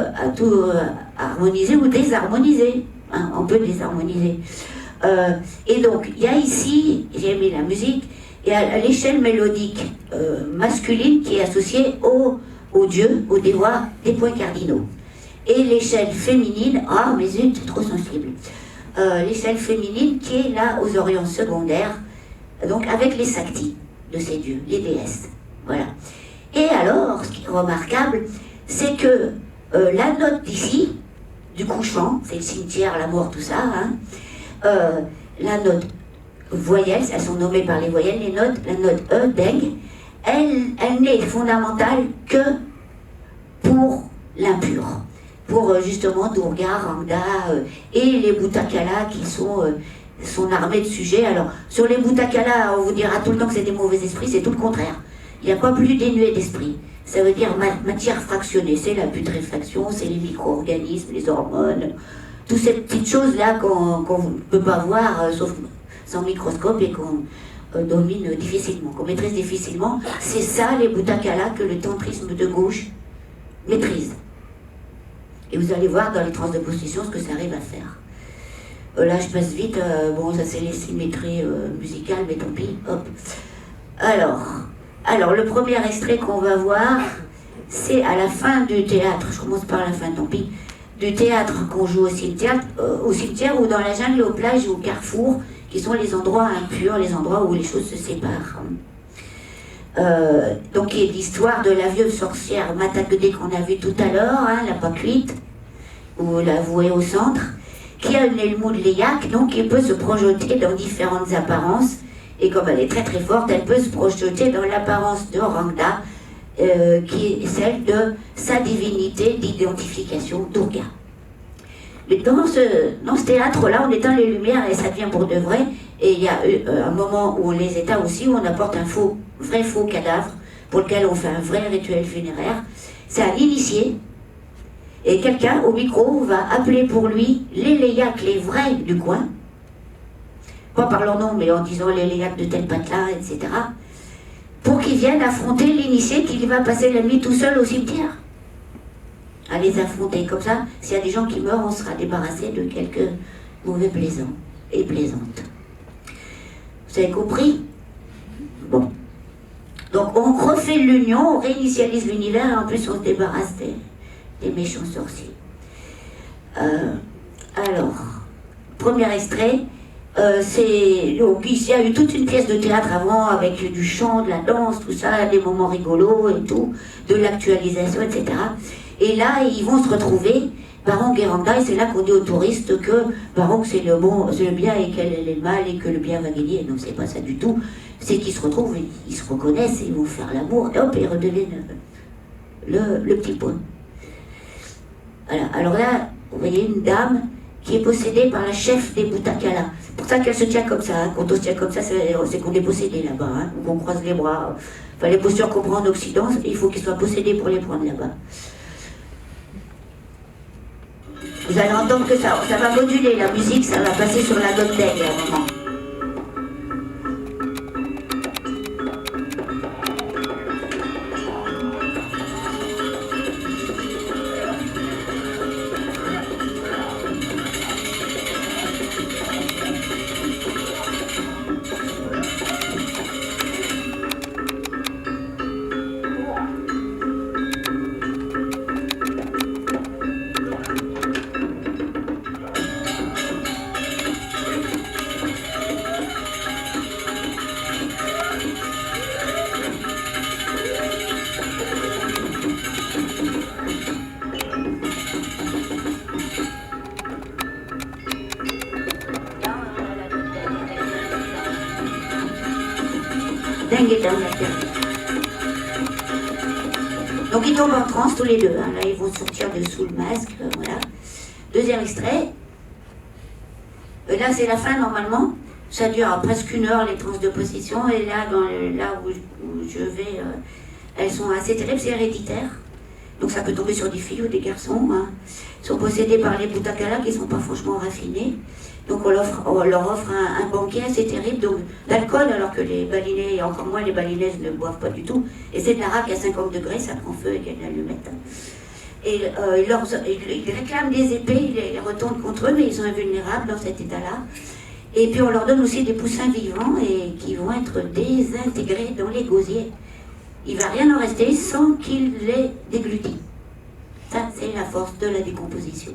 B: harmoniser ou désharmoniser. Hein, on peut désharmoniser. Et donc, il y a ici, j'ai mis la musique, il y a l'échelle mélodique masculine qui est associée au dieu, au dévoirs des points cardinaux. Et l'échelle féminine, ah mais zut, c'est trop sensible. L'échelle féminine qui est là aux orients secondaires, donc avec les saktis de ces dieux, les déesses. Voilà. Et alors, ce qui est remarquable, c'est que la note d'ici, du couchant, c'est le cimetière, la mort, tout ça, hein, la note voyelle, elles sont nommées par les voyelles, les notes, la note E, Deng, elle n'est fondamentale que pour l'impur. Pour justement Durga, Rangda et les Bhuttakala qui sont son armée de sujets. Alors, sur les Bhuttakala, on vous dira tout le temps que c'est des mauvais esprits, c'est tout le contraire. Il n'y a pas plus dénué d'esprit. Ça veut dire matière fractionnée, c'est la putréfaction, c'est les micro-organismes, les hormones, toutes ces petites choses-là qu'on ne peut pas voir sauf sans microscope et qu'on domine difficilement, qu'on maîtrise difficilement. C'est ça les Bhuttakala que le tantrisme de gauche maîtrise. Et vous allez voir dans les trans de possession ce que ça arrive à faire. Là, je passe vite. Bon, ça c'est les symétries musicales, mais tant pis. Hop. Alors, le premier extrait qu'on va voir, c'est à la fin du théâtre. Je commence par la fin, tant pis. Du théâtre qu'on joue au cimetière ou dans la jungle, aux plages ou au carrefour, qui sont les endroits impurs, les endroits où les choses se séparent. Donc il y a l'histoire de la vieille sorcière Matagde qu'on a vu tout à l'heure, hein, la pas cuite, ou la vouée au centre, qui a une Elmoud Léac, donc qui peut se projeter dans différentes apparences, et comme elle est très très forte, elle peut se projeter dans l'apparence de Rangda, qui est celle de sa divinité d'identification Durga. Mais dans ce théâtre-là, on éteint les lumières et ça devient pour de vrai. Et il y a un moment où on les éteint aussi, où on apporte un vrai faux cadavre, pour lequel on fait un vrai rituel funéraire. C'est un initié. Et quelqu'un au micro va appeler pour lui les Léacs, les vrais du coin. Pas par leur nom, mais en disant les Léacs de tel patelin, etc. Pour qu'ils viennent affronter l'initié qui va passer la nuit tout seul au cimetière. à les affronter. Comme ça, s'il y a des gens qui meurent, on sera débarrassé de quelques mauvais plaisants et plaisantes. Vous avez compris? Bon. Donc on refait l'union, on réinitialise l'univers et en plus on se débarrasse des méchants sorciers. Alors, premier extrait, donc ici il y a eu toute une pièce de théâtre avant avec du chant, de la danse, tout ça, des moments rigolos et tout, de l'actualisation, etc. Et là, ils vont se retrouver, Barong et Rangda, et c'est là qu'on dit aux touristes que Barong c'est le bien et qu'elle est le mal et que le bien va gagner. Non, c'est pas ça du tout. C'est qu'ils se retrouvent, ils se reconnaissent, et ils vont faire l'amour, et hop, ils redeviennent le petit point. Voilà. Alors là, vous voyez une dame qui est possédée par la chef des Boutakala. C'est pour ça qu'elle se tient comme ça. Hein. Quand on se tient comme ça, c'est qu'on est possédé là-bas. Hein. On croise les bras. Enfin, les postures qu'on prend en Occident, il faut qu'ils soient possédés pour les prendre là-bas. Vous allez entendre que ça va moduler la musique, ça va passer sur la note d'aigle à un moment. Donc ils tombent en transe tous les deux, hein. Là ils vont sortir de sous le masque, voilà. Deuxième extrait. Là c'est la fin normalement, ça dure presque 1 heure les transes de possession, et là, là où je vais, elles sont assez terribles, c'est héréditaire. Donc ça peut tomber sur des filles ou des garçons, hein. Ils sont possédés par les Boutakala qui ne sont pas franchement raffinés. Donc on leur offre un banquet assez terrible d'alcool, alors que les balinais, et encore moins les balinaises, ne boivent pas du tout. Et c'est de l'arak à 50 degrés, ça prend feu et qu'il y a de l'allumette. Et ils réclament des épées, ils les retournent contre eux, mais ils sont invulnérables dans cet état-là. Et puis on leur donne aussi des poussins vivants et qui vont être désintégrés dans les gosiers. Il ne va rien en rester sans qu'ils les déglutissent. Ça, c'est la force de la décomposition.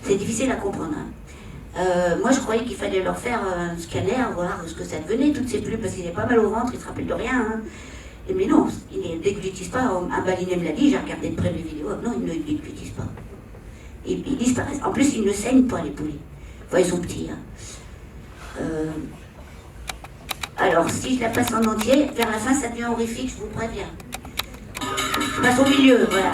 B: C'est difficile à comprendre, hein. Moi je croyais qu'il fallait leur faire un scanner, voir ce que ça devenait, toutes ces plumes, parce qu'ils avaient pas mal au ventre, ils se rappellent de rien. Hein. Mais non, ils ne déglutissent pas. Un balinet me l'a dit, j'ai regardé de près les vidéos, non, ils ne déglutissent pas. Ils disparaissent. En plus, ils ne saignent pas, les poulets. Enfin, ils sont petits. Hein. Alors, si je la passe en entier, vers la fin, ça devient horrifique, je vous préviens. Je passe au milieu, voilà.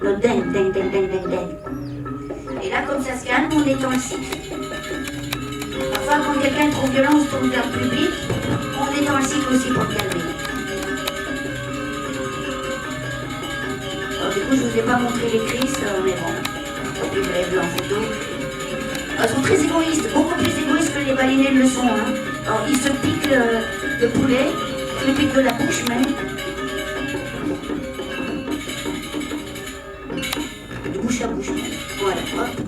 B: Notre ding, ding, ding, ding, ding, ding. Et là, comme ça se calme, on étend le cycle. Parfois, quand quelqu'un est trop violent, on se tourne vers le public, on étend le cycle aussi pour calmer. Alors, du coup, je ne vous ai pas montré les crises, mais bon, vous l'avez vu en photo. Ils sont très égoïstes, beaucoup plus égoïstes que les balinais le sont. Hein. Alors, ils se piquent le poulet, ils le piquent de la bouche même. À bouche. Voilà, hop.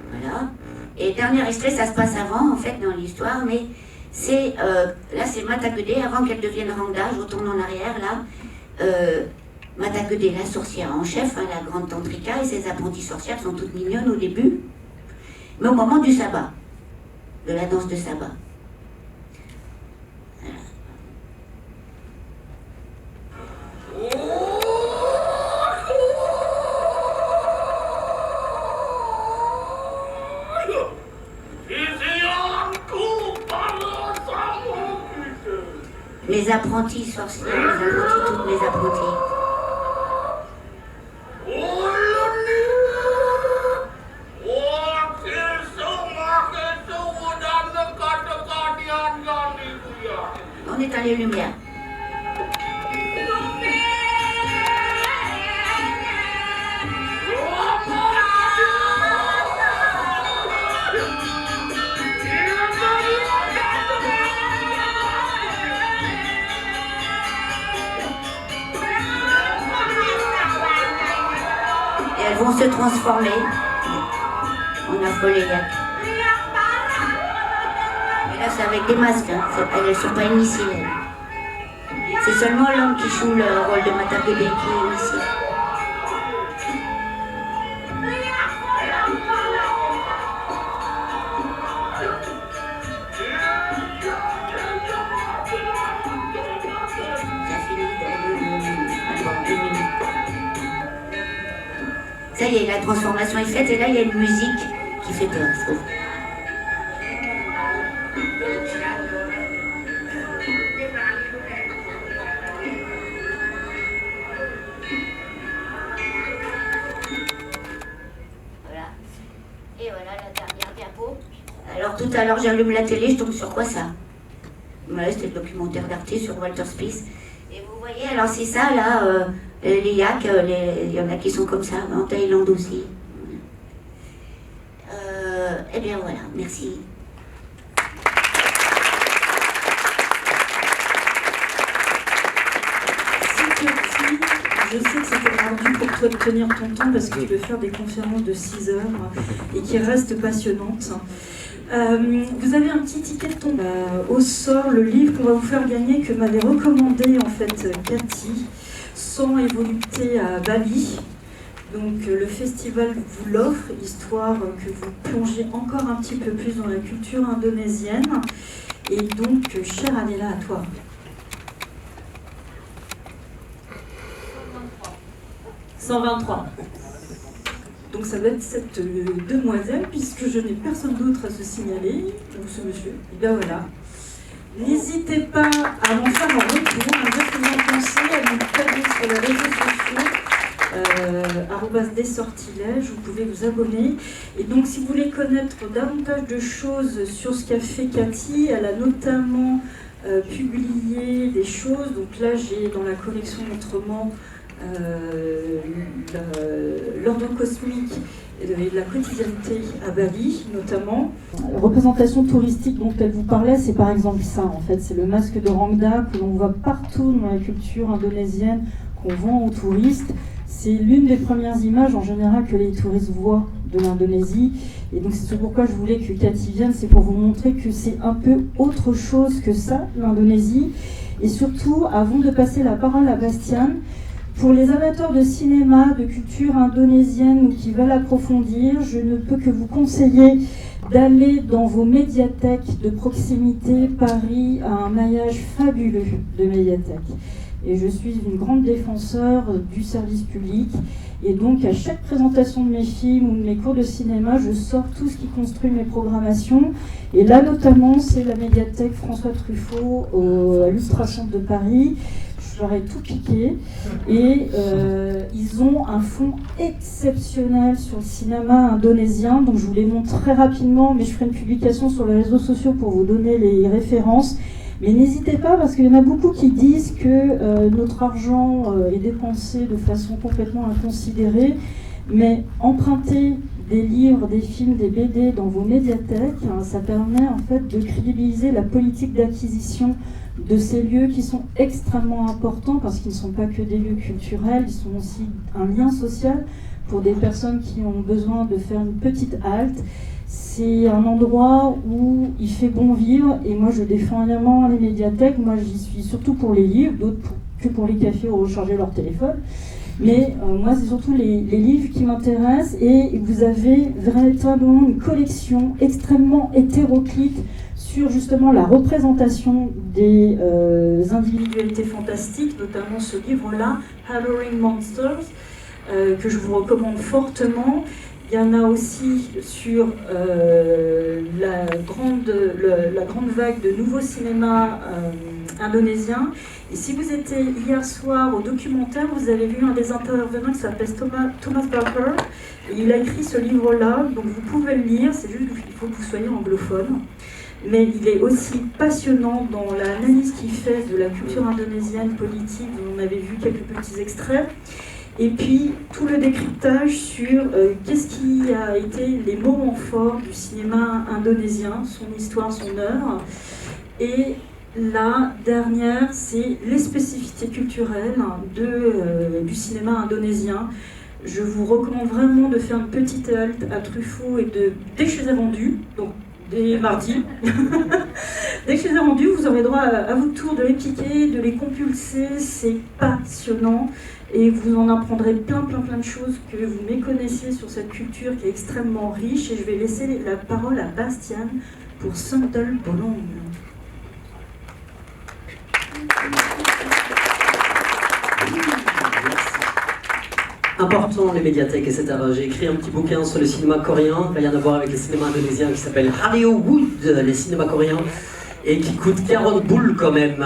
B: Voilà. Et dernier extrait, ça se passe avant, en fait, dans l'histoire, mais c'est, là, c'est Matakede, avant qu'elle devienne Rangda, je retourne en arrière, là. Matakede, la sorcière en chef, hein, la grande tantrika, et ses apprentis sorcières sont toutes mignonnes au début, mais au moment du sabbat, de la danse de sabbat. Voilà. Mes apprentis sorciers, toutes mes apprentis. On éteint les lumières. Et elles vont se transformer en afro-légates. Et là, c'est avec des masques, hein. Elles ne sont pas initiées. C'est seulement l'homme qui joue le rôle de Mata Bébé qui est initié. Ça y est, la transformation est faite et là il y a une musique qui fait peur, je trouve. Voilà. Et voilà la dernière diapo. Alors tout à l'heure j'allume la télé, je tombe sur quoi ça? Voilà, c'était le documentaire d'Arte sur Walter Spies. Et vous voyez, alors c'est ça là, les yaks, il y en a qui sont comme ça, en Thaïlande aussi. Eh bien voilà, merci.
A: Je sais que c'était ardu pour toi de tenir ton temps parce que tu veux faire des conférences de 6 heures et qui restent passionnantes. Vous avez un petit ticket de tombe au sort, le livre qu'on va vous faire gagner, que m'avait recommandé en fait Cathy, Sang et volupté à Bali. Donc le festival vous l'offre, histoire que vous plongiez encore un petit peu plus dans la culture indonésienne. Et donc, chère Adela, à toi. 123. Donc ça va être cette demoiselle, puisque je n'ai personne d'autre à se signaler, ou ce monsieur. Et bien voilà. N'hésitez pas à m'en faire un retour, à me dire ce que vous en pensez, à nous taguer sur les réseaux sociaux, @dessortilèges, vous pouvez vous abonner. Et donc si vous voulez connaître davantage de choses sur ce qu'a fait Cathy, elle a notamment publié des choses. Donc là j'ai dans la collection Autrement l'ordre cosmique et de la quotidienneté à Bali notamment. La représentation touristique dont elle vous parlait, c'est par exemple ça en fait, c'est le masque de Rangda que l'on voit partout dans la culture indonésienne, qu'on vend aux touristes. C'est l'une des premières images en général que les touristes voient de l'Indonésie. Et donc c'est pourquoi je voulais que Cathy vienne, c'est pour vous montrer que c'est un peu autre chose que ça, l'Indonésie. Et surtout, avant de passer la parole à Bastian, pour les amateurs de cinéma, de culture indonésienne ou qui veulent approfondir, je ne peux que vous conseiller d'aller dans vos médiathèques de proximité. Paris a un maillage fabuleux de médiathèques. Et je suis une grande défenseur du service public. Et donc, à chaque présentation de mes films ou de mes cours de cinéma, je sors tout ce qui construit mes programmations. Et là, notamment, c'est la médiathèque François Truffaut à l'Illustration de Paris. Je leur ai tout piqué. Et ils ont un fonds exceptionnel sur le cinéma indonésien. Donc, je vous les montre très rapidement, mais je ferai une publication sur les réseaux sociaux pour vous donner les références. Mais n'hésitez pas, parce qu'il y en a beaucoup qui disent que notre argent est dépensé de façon complètement inconsidérée, mais emprunter des livres, des films, des BD dans vos médiathèques, ça permet en fait de crédibiliser la politique d'acquisition de ces lieux qui sont extrêmement importants, parce qu'ils ne sont pas que des lieux culturels, ils sont aussi un lien social pour des personnes qui ont besoin de faire une petite halte. C'est un endroit où il fait bon vivre, et moi je défends évidemment les médiathèques. Moi j'y suis surtout pour les livres, d'autres que pour les cafés ou recharger leur téléphone. Mais moi c'est surtout les livres qui m'intéressent, et vous avez véritablement une collection extrêmement hétéroclite sur justement la représentation des individualités fantastiques, notamment ce livre-là, Howling Monsters, que je vous recommande fortement. Il y en a aussi sur la grande vague de nouveaux cinémas indonésiens. Et si vous étiez hier soir au documentaire, vous avez vu un des intervenants qui s'appelle Thomas Barker. Et il a écrit ce livre-là, donc vous pouvez le lire, c'est juste qu'il faut que vous soyez anglophone. mais il est aussi passionnant dans l'analyse qu'il fait de la culture indonésienne politique, dont on avait vu quelques petits extraits, et puis tout le décryptage sur qu'est-ce qui a été les moments forts du cinéma indonésien, son histoire, son œuvre, et la dernière, c'est les spécificités culturelles du cinéma indonésien. Je vous recommande vraiment de faire une petite halte à Truffaut et dès que je les ai rendus, donc dès mardi, dès que je les ai rendus, vous aurez droit à votre tour de les piquer, de les compulser, c'est passionnant et vous en apprendrez plein de choses que vous méconnaissez sur cette culture qui est extrêmement riche, et je vais laisser la parole à Bastian pour Sundel Bolong.
C: Important, les médiathèques, etc. J'ai écrit un petit bouquin sur le cinéma coréen, rien à voir avec le cinéma indonésien, qui s'appelle Hollywood, le cinéma coréen, et qui coûte 40 boules quand même,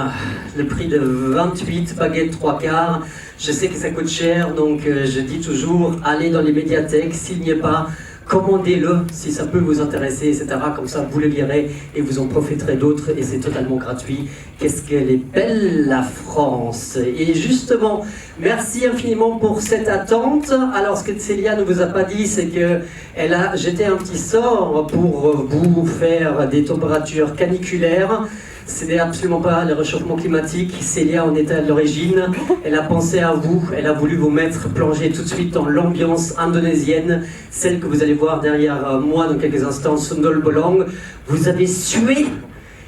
C: le prix de 28 baguettes 3/4. Je sais que ça coûte cher, donc je dis toujours, allez dans les médiathèques, s'il n'y est pas, commandez-le si ça peut vous intéresser, etc. Comme ça, vous le lirez et vous en profiterez d'autres, et c'est totalement gratuit. Qu'est-ce qu'elle est belle, la France! Et justement, merci infiniment pour cette attente. Alors, ce que Célia ne vous a pas dit, c'est qu'elle a jeté un petit sort pour vous faire des températures caniculaires. Ce n'est absolument pas le réchauffement climatique. Célia en était à l'origine. Elle a pensé à vous. Elle a voulu vous mettre plonger tout de suite dans l'ambiance indonésienne, celle que vous allez voir derrière moi dans quelques instants, Sundel Bolong. Vous avez sué.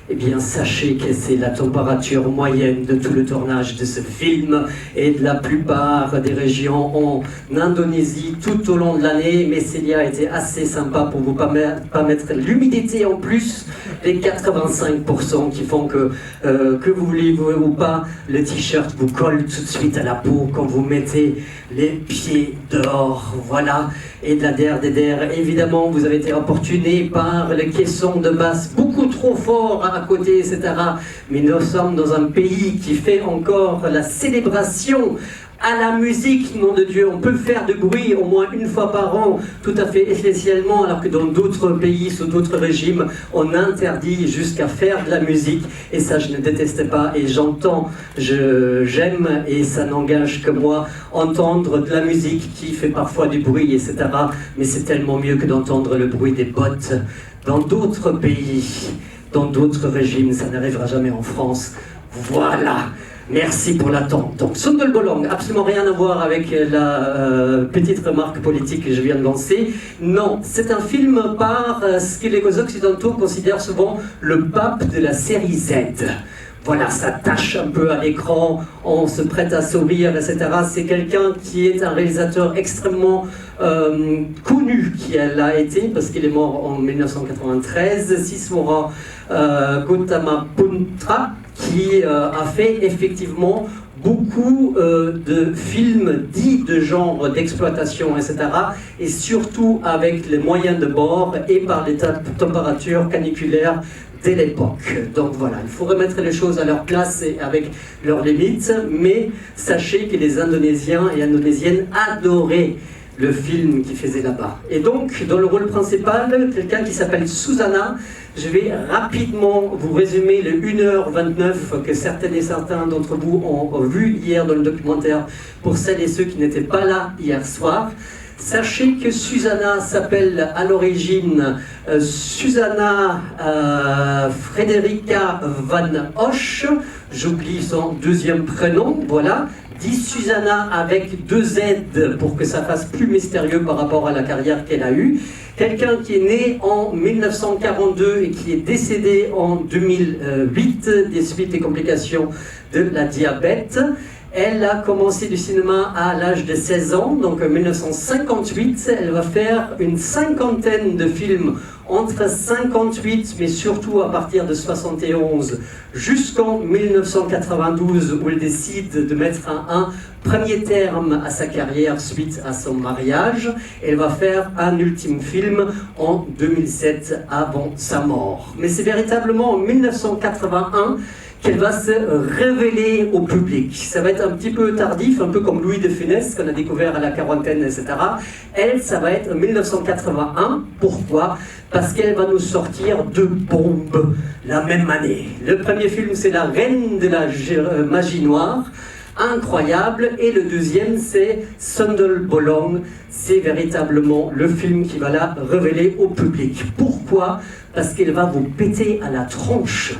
C: Eh bien, sachez que c'est la température moyenne de tout le tournage de ce film et de la plupart des régions en Indonésie tout au long de l'année. Mais Célia a été assez sympa pour vous pas mettre l'humidité en plus, les 85% qui font que vous voulez ou pas, le t-shirt vous colle tout de suite à la peau quand vous mettez les pieds dehors. Voilà. Et de la der. Évidemment, vous avez été importuné par les caissons de basse beaucoup trop forts à côté, etc. Mais nous sommes dans un pays qui fait encore la célébration à la musique, nom de Dieu. On peut faire du bruit au moins une fois par an, tout à fait essentiellement, alors que dans d'autres pays, sous d'autres régimes, on interdit jusqu'à faire de la musique. Et ça, je ne déteste pas, et j'aime, et ça n'engage que moi, entendre de la musique qui fait parfois du bruit, etc. Mais c'est tellement mieux que d'entendre le bruit des bottes dans d'autres pays, dans d'autres régimes. Ça n'arrivera jamais en France. Voilà. Merci pour l'attente. Donc, Sundel Bolong, absolument rien à voir avec la petite remarque politique que je viens de lancer. Non, c'est un film par ce que les Occidentaux considèrent souvent le pape de la série Z. Voilà, ça tâche un peu à l'écran, on se prête à sourire, etc. C'est quelqu'un qui est un réalisateur extrêmement connu, qui l'a été, parce qu'il est mort en 1993, Siswara Gautamaputra, qui a fait effectivement beaucoup de films dits de genre d'exploitation, etc. Et surtout avec les moyens de bord et par les températures caniculaires dès l'époque. Donc voilà, il faut remettre les choses à leur place et avec leurs limites, mais sachez que les Indonésiens et Indonésiennes adoraient le film qu'il faisait là-bas. Et donc, dans le rôle principal, quelqu'un qui s'appelle Susanna. Je vais rapidement vous résumer le 1h29 que certaines et certains d'entre vous ont vu hier dans le documentaire, pour celles et ceux qui n'étaient pas là hier soir. Sachez que Susanna s'appelle à l'origine Susanna Frederica Van Hoche. J'oublie son deuxième prénom, voilà. Dit Susanna avec 2 Z pour que ça fasse plus mystérieux par rapport à la carrière qu'elle a eue. Quelqu'un qui est né en 1942 et qui est décédé en 2008 des suites et complications de la diabète. Elle a commencé du cinéma à l'âge de 16 ans, donc en 1958. Elle va faire une 50aine de films entre 58, mais surtout à partir de 71, jusqu'en 1992, où elle décide de mettre un premier terme à sa carrière suite à son mariage. Elle va faire un ultime film en 2007, avant sa mort. Mais c'est véritablement en 1981 qu'elle va se révéler au public. Ça va être un petit peu tardif, un peu comme Louis de Funès, qu'on a découvert à la quarantaine, etc. Elle, ça va être en 1981. Pourquoi? Parce qu'elle va nous sortir deux bombes la même année. Le premier film, c'est La Reine de la Magie Noire, incroyable, et le deuxième, c'est Sondelbolong. C'est véritablement le film qui va la révéler au public. Pourquoi? Parce qu'elle va vous péter à la tronche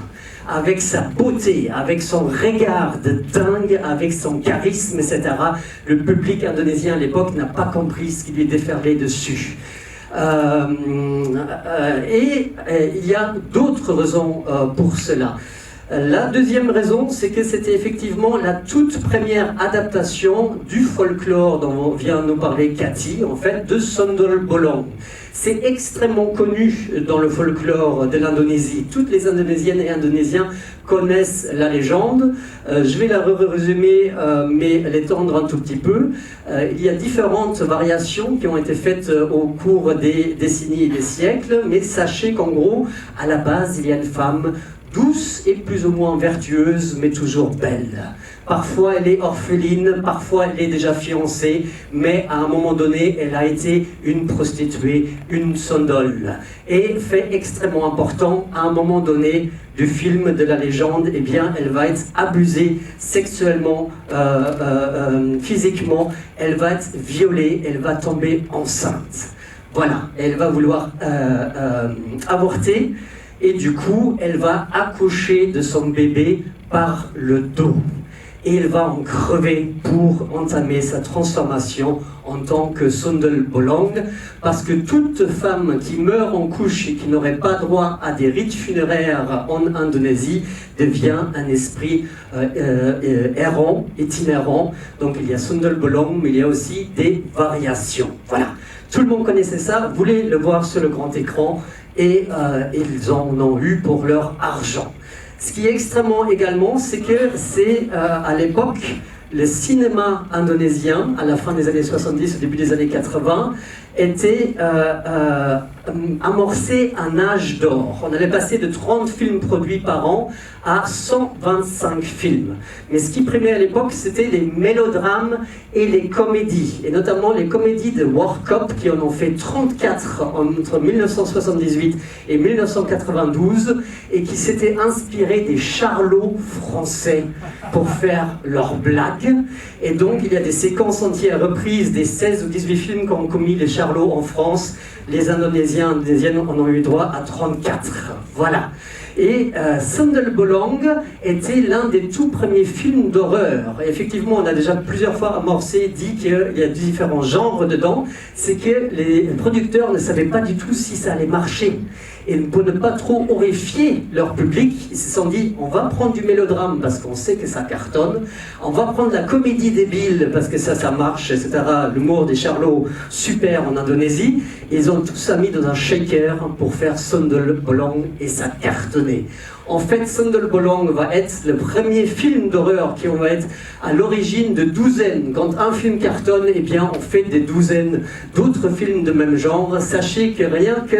C: avec sa beauté, avec son regard de dingue, avec son charisme, etc. Le public indonésien à l'époque n'a pas compris ce qui lui déferlait dessus. Il y a d'autres raisons pour cela. La deuxième raison, c'est que c'était effectivement la toute première adaptation du folklore dont vient nous parler Cathy, en fait, de Sondelbolong. C'est extrêmement connu dans le folklore de l'Indonésie. Toutes les Indonésiennes et Indonésiens connaissent la légende. Je vais la résumer, mais l'étendre un tout petit peu. Il y a différentes variations qui ont été faites au cours des décennies et des siècles, mais sachez qu'en gros, à la base, il y a une femme douce et plus ou moins vertueuse, mais toujours belle. Parfois elle est orpheline, parfois elle est déjà fiancée, mais à un moment donné, elle a été une prostituée, une sondole. Et fait extrêmement important, à un moment donné du film, de la légende, eh bien, elle va être abusée sexuellement, physiquement, elle va être violée, elle va tomber enceinte. Voilà, elle va vouloir avorter. Et du coup, elle va accoucher de son bébé par le dos. Et elle va en crever pour entamer sa transformation en tant que Sondelbolong, parce que toute femme qui meurt en couche et qui n'aurait pas droit à des rites funéraires en Indonésie devient un esprit errant, itinérant. Donc il y a Sondelbolong, mais il y a aussi des variations. Voilà. Tout le monde connaissait ça, voulait le voir sur le grand écran, et ils en ont eu pour leur argent. Ce qui est extrêmement également, c'est que c'est à l'époque, le cinéma indonésien, à la fin des années 70, au début des années 80, était amorcé un âge d'or. On allait passer de 30 films produits par an à 125 films. Mais ce qui primait à l'époque, c'était les mélodrames et les comédies, et notamment les comédies de Warkop, qui en ont fait 34 entre 1978 et 1992, et qui s'étaient inspirés des charlots français pour faire leurs blagues. Et donc il y a des séquences entières reprises des 16 ou 18 films qu'ont commis les charlots en France. Les Indonésiens, Indonésiennes en ont eu droit à 34. Voilà. Et Sondelbolong était l'un des tout premiers films d'horreur. Et effectivement, on a déjà plusieurs fois amorcé, dit qu'il y a différents genres dedans. C'est que les producteurs ne savaient pas du tout si ça allait marcher. Et pour ne pas trop horrifier leur public, ils se sont dit, on va prendre du mélodrame parce qu'on sait que ça cartonne, on va prendre la comédie débile parce que ça marche, etc. L'humour des charlots, super en Indonésie. Et ils ont tout ça mis dans un shaker pour faire Sondelbolong, et ça cartonnait. En fait, Sondelbolong va être le premier film d'horreur qui va être à l'origine de douzaines. Quand un film cartonne, eh bien, on fait des douzaines d'autres films de même genre. Sachez que rien que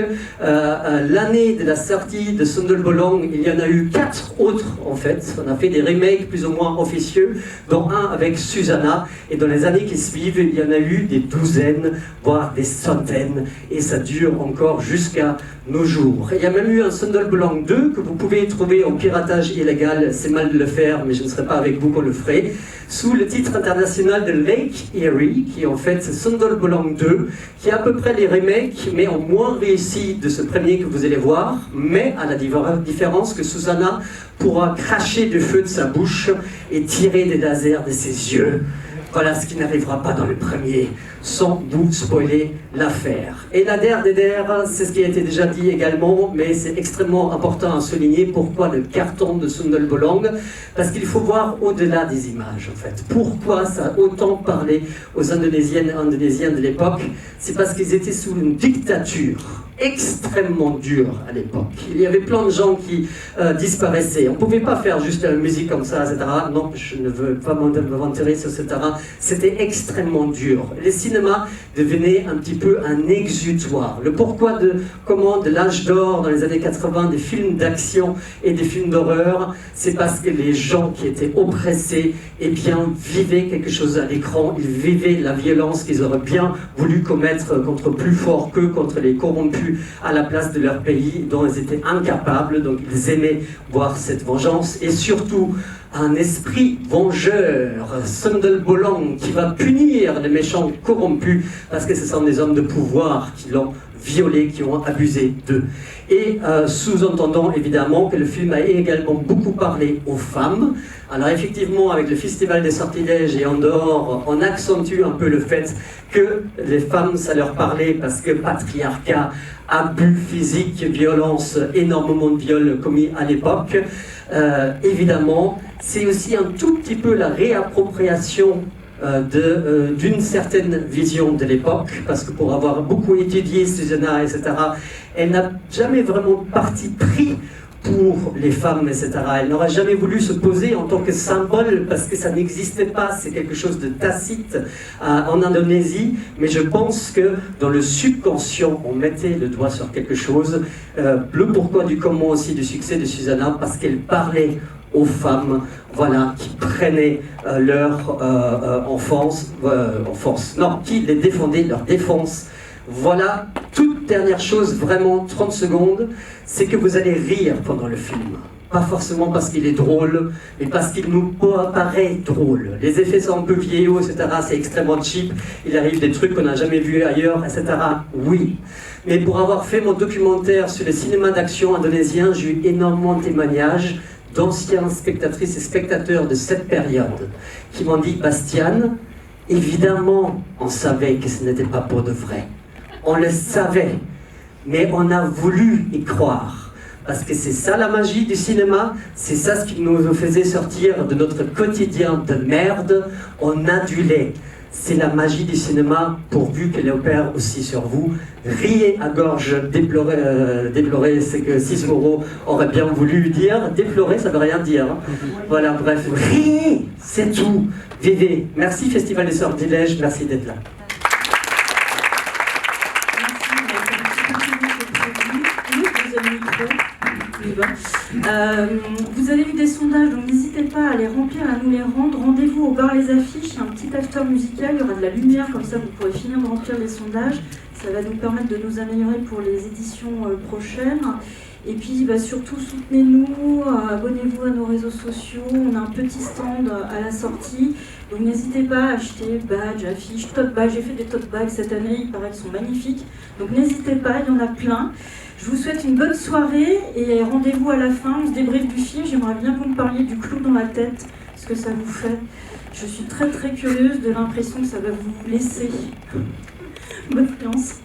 C: l'année de la sortie de Sondelbolong, il y en a eu 4 autres, en fait. On a fait des remakes plus ou moins officieux, dont un avec Susanna. Et dans les années qui suivent, il y en a eu des douzaines, voire des centaines. Et ça dure encore jusqu'à nos jours. Il y a même eu un Sondelbolong 2 que vous pouvez trouver en piratage illégal. C'est mal de le faire, mais je ne serai pas avec vous qu'on le ferait, sous le titre international de Lake Erie, qui est en fait Sondelbolong 2, qui est à peu près les remakes, mais en moins réussi de ce premier que vous allez voir, mais à la différence que Susanna pourra cracher du feu de sa bouche et tirer des lasers de ses yeux. Voilà ce qui n'arrivera pas dans le premier, sans vous spoiler l'affaire. Et la der des der, c'est ce qui a été déjà dit également, mais c'est extrêmement important à souligner. Pourquoi le carton de Sondelbolong? Parce qu'il faut voir au-delà des images, en fait. Pourquoi ça a autant parlé aux Indonésiennes et Indonésiens de l'époque? C'est parce qu'ils étaient sous une dictature extrêmement dur à l'époque. Il y avait plein de gens qui disparaissaient. On ne pouvait pas faire juste la musique comme ça, etc. Non, je ne veux pas m'aventurer sur ce terrain. C'était extrêmement dur. Les cinémas devenaient un petit peu un exutoire. Le pourquoi de l'âge d'or dans les années 80 des films d'action et des films d'horreur, c'est parce que les gens qui étaient oppressés, eh bien, vivaient quelque chose à l'écran. Ils vivaient la violence qu'ils auraient bien voulu commettre contre plus fort qu'eux, contre les corrompus à la place de leur pays, dont ils étaient incapables. Donc ils aimaient voir cette vengeance, et surtout un esprit vengeur, Sondelbolong, qui va punir les méchants corrompus, parce que ce sont des hommes de pouvoir qui l'ont violés, qui ont abusé d'eux. Et sous-entendant évidemment que le film a également beaucoup parlé aux femmes. Alors effectivement, avec le Festival des Sortilèges et en dehors, on accentue un peu le fait que les femmes, ça leur parlait parce que patriarcat, abus physique, violence, énormément de viols commis à l'époque. Évidemment, c'est aussi un tout petit peu la réappropriation d'une certaine vision de l'époque, parce que pour avoir beaucoup étudié Susanna, etc., elle n'a jamais vraiment parti pris pour les femmes, etc. Elle n'aura jamais voulu se poser en tant que symbole, parce que ça n'existait pas, c'est quelque chose de tacite en Indonésie, mais je pense que dans le subconscient, on mettait le doigt sur quelque chose. Le pourquoi du comment aussi du succès de Susanna, parce qu'elle parlait aux femmes, voilà, qui prenaient leur enfance, qui les défendaient, leur défense. Voilà, toute dernière chose, vraiment 30 secondes, c'est que vous allez rire pendant le film. Pas forcément parce qu'il est drôle, mais parce qu'il nous paraît drôle. Les effets sont un peu vieillots, etc. C'est extrêmement cheap. Il arrive des trucs qu'on n'a jamais vus ailleurs, etc. Oui. Mais pour avoir fait mon documentaire sur le cinéma d'action indonésien, j'ai eu énormément de témoignages d'anciens spectatrices et spectateurs de cette période qui m'ont dit: Bastian, évidemment, on savait que ce n'était pas pour de vrai. On le savait, mais on a voulu y croire. Parce que c'est ça la magie du cinéma, c'est ça ce qui nous faisait sortir de notre quotidien de merde. On adulait. C'est la magie du cinéma, pourvu qu'elle opère aussi sur vous. Riez à gorge déplorer, c'est que Cicero aurait bien voulu dire. Déplorer, ça veut rien dire. Voilà, bref, riez, c'est tout. Vivez. Merci Festival des Sortilèges, merci d'être là.
A: Vous avez vu des sondages, donc n'hésitez pas à les remplir, à nous les rendre. Rendez-vous au bar Les Affiches, il y a un petit after musical, il y aura de la lumière, comme ça vous pourrez finir de remplir les sondages. Ça va nous permettre de nous améliorer pour les éditions prochaines. Et puis surtout soutenez-nous, abonnez-vous à nos réseaux sociaux, on a un petit stand à la sortie. Donc n'hésitez pas à acheter badges, affiches, tote bags. J'ai fait des tote bags cette année, il paraît qu'ils sont magnifiques. Donc n'hésitez pas, il y en a plein. Je vous souhaite une bonne soirée et rendez-vous à la fin, on se débriefe du film. J'aimerais bien que vous me parliez du clou dans la tête, ce que ça vous fait. Je suis très très curieuse de l'impression que ça va vous laisser. Bonne séance.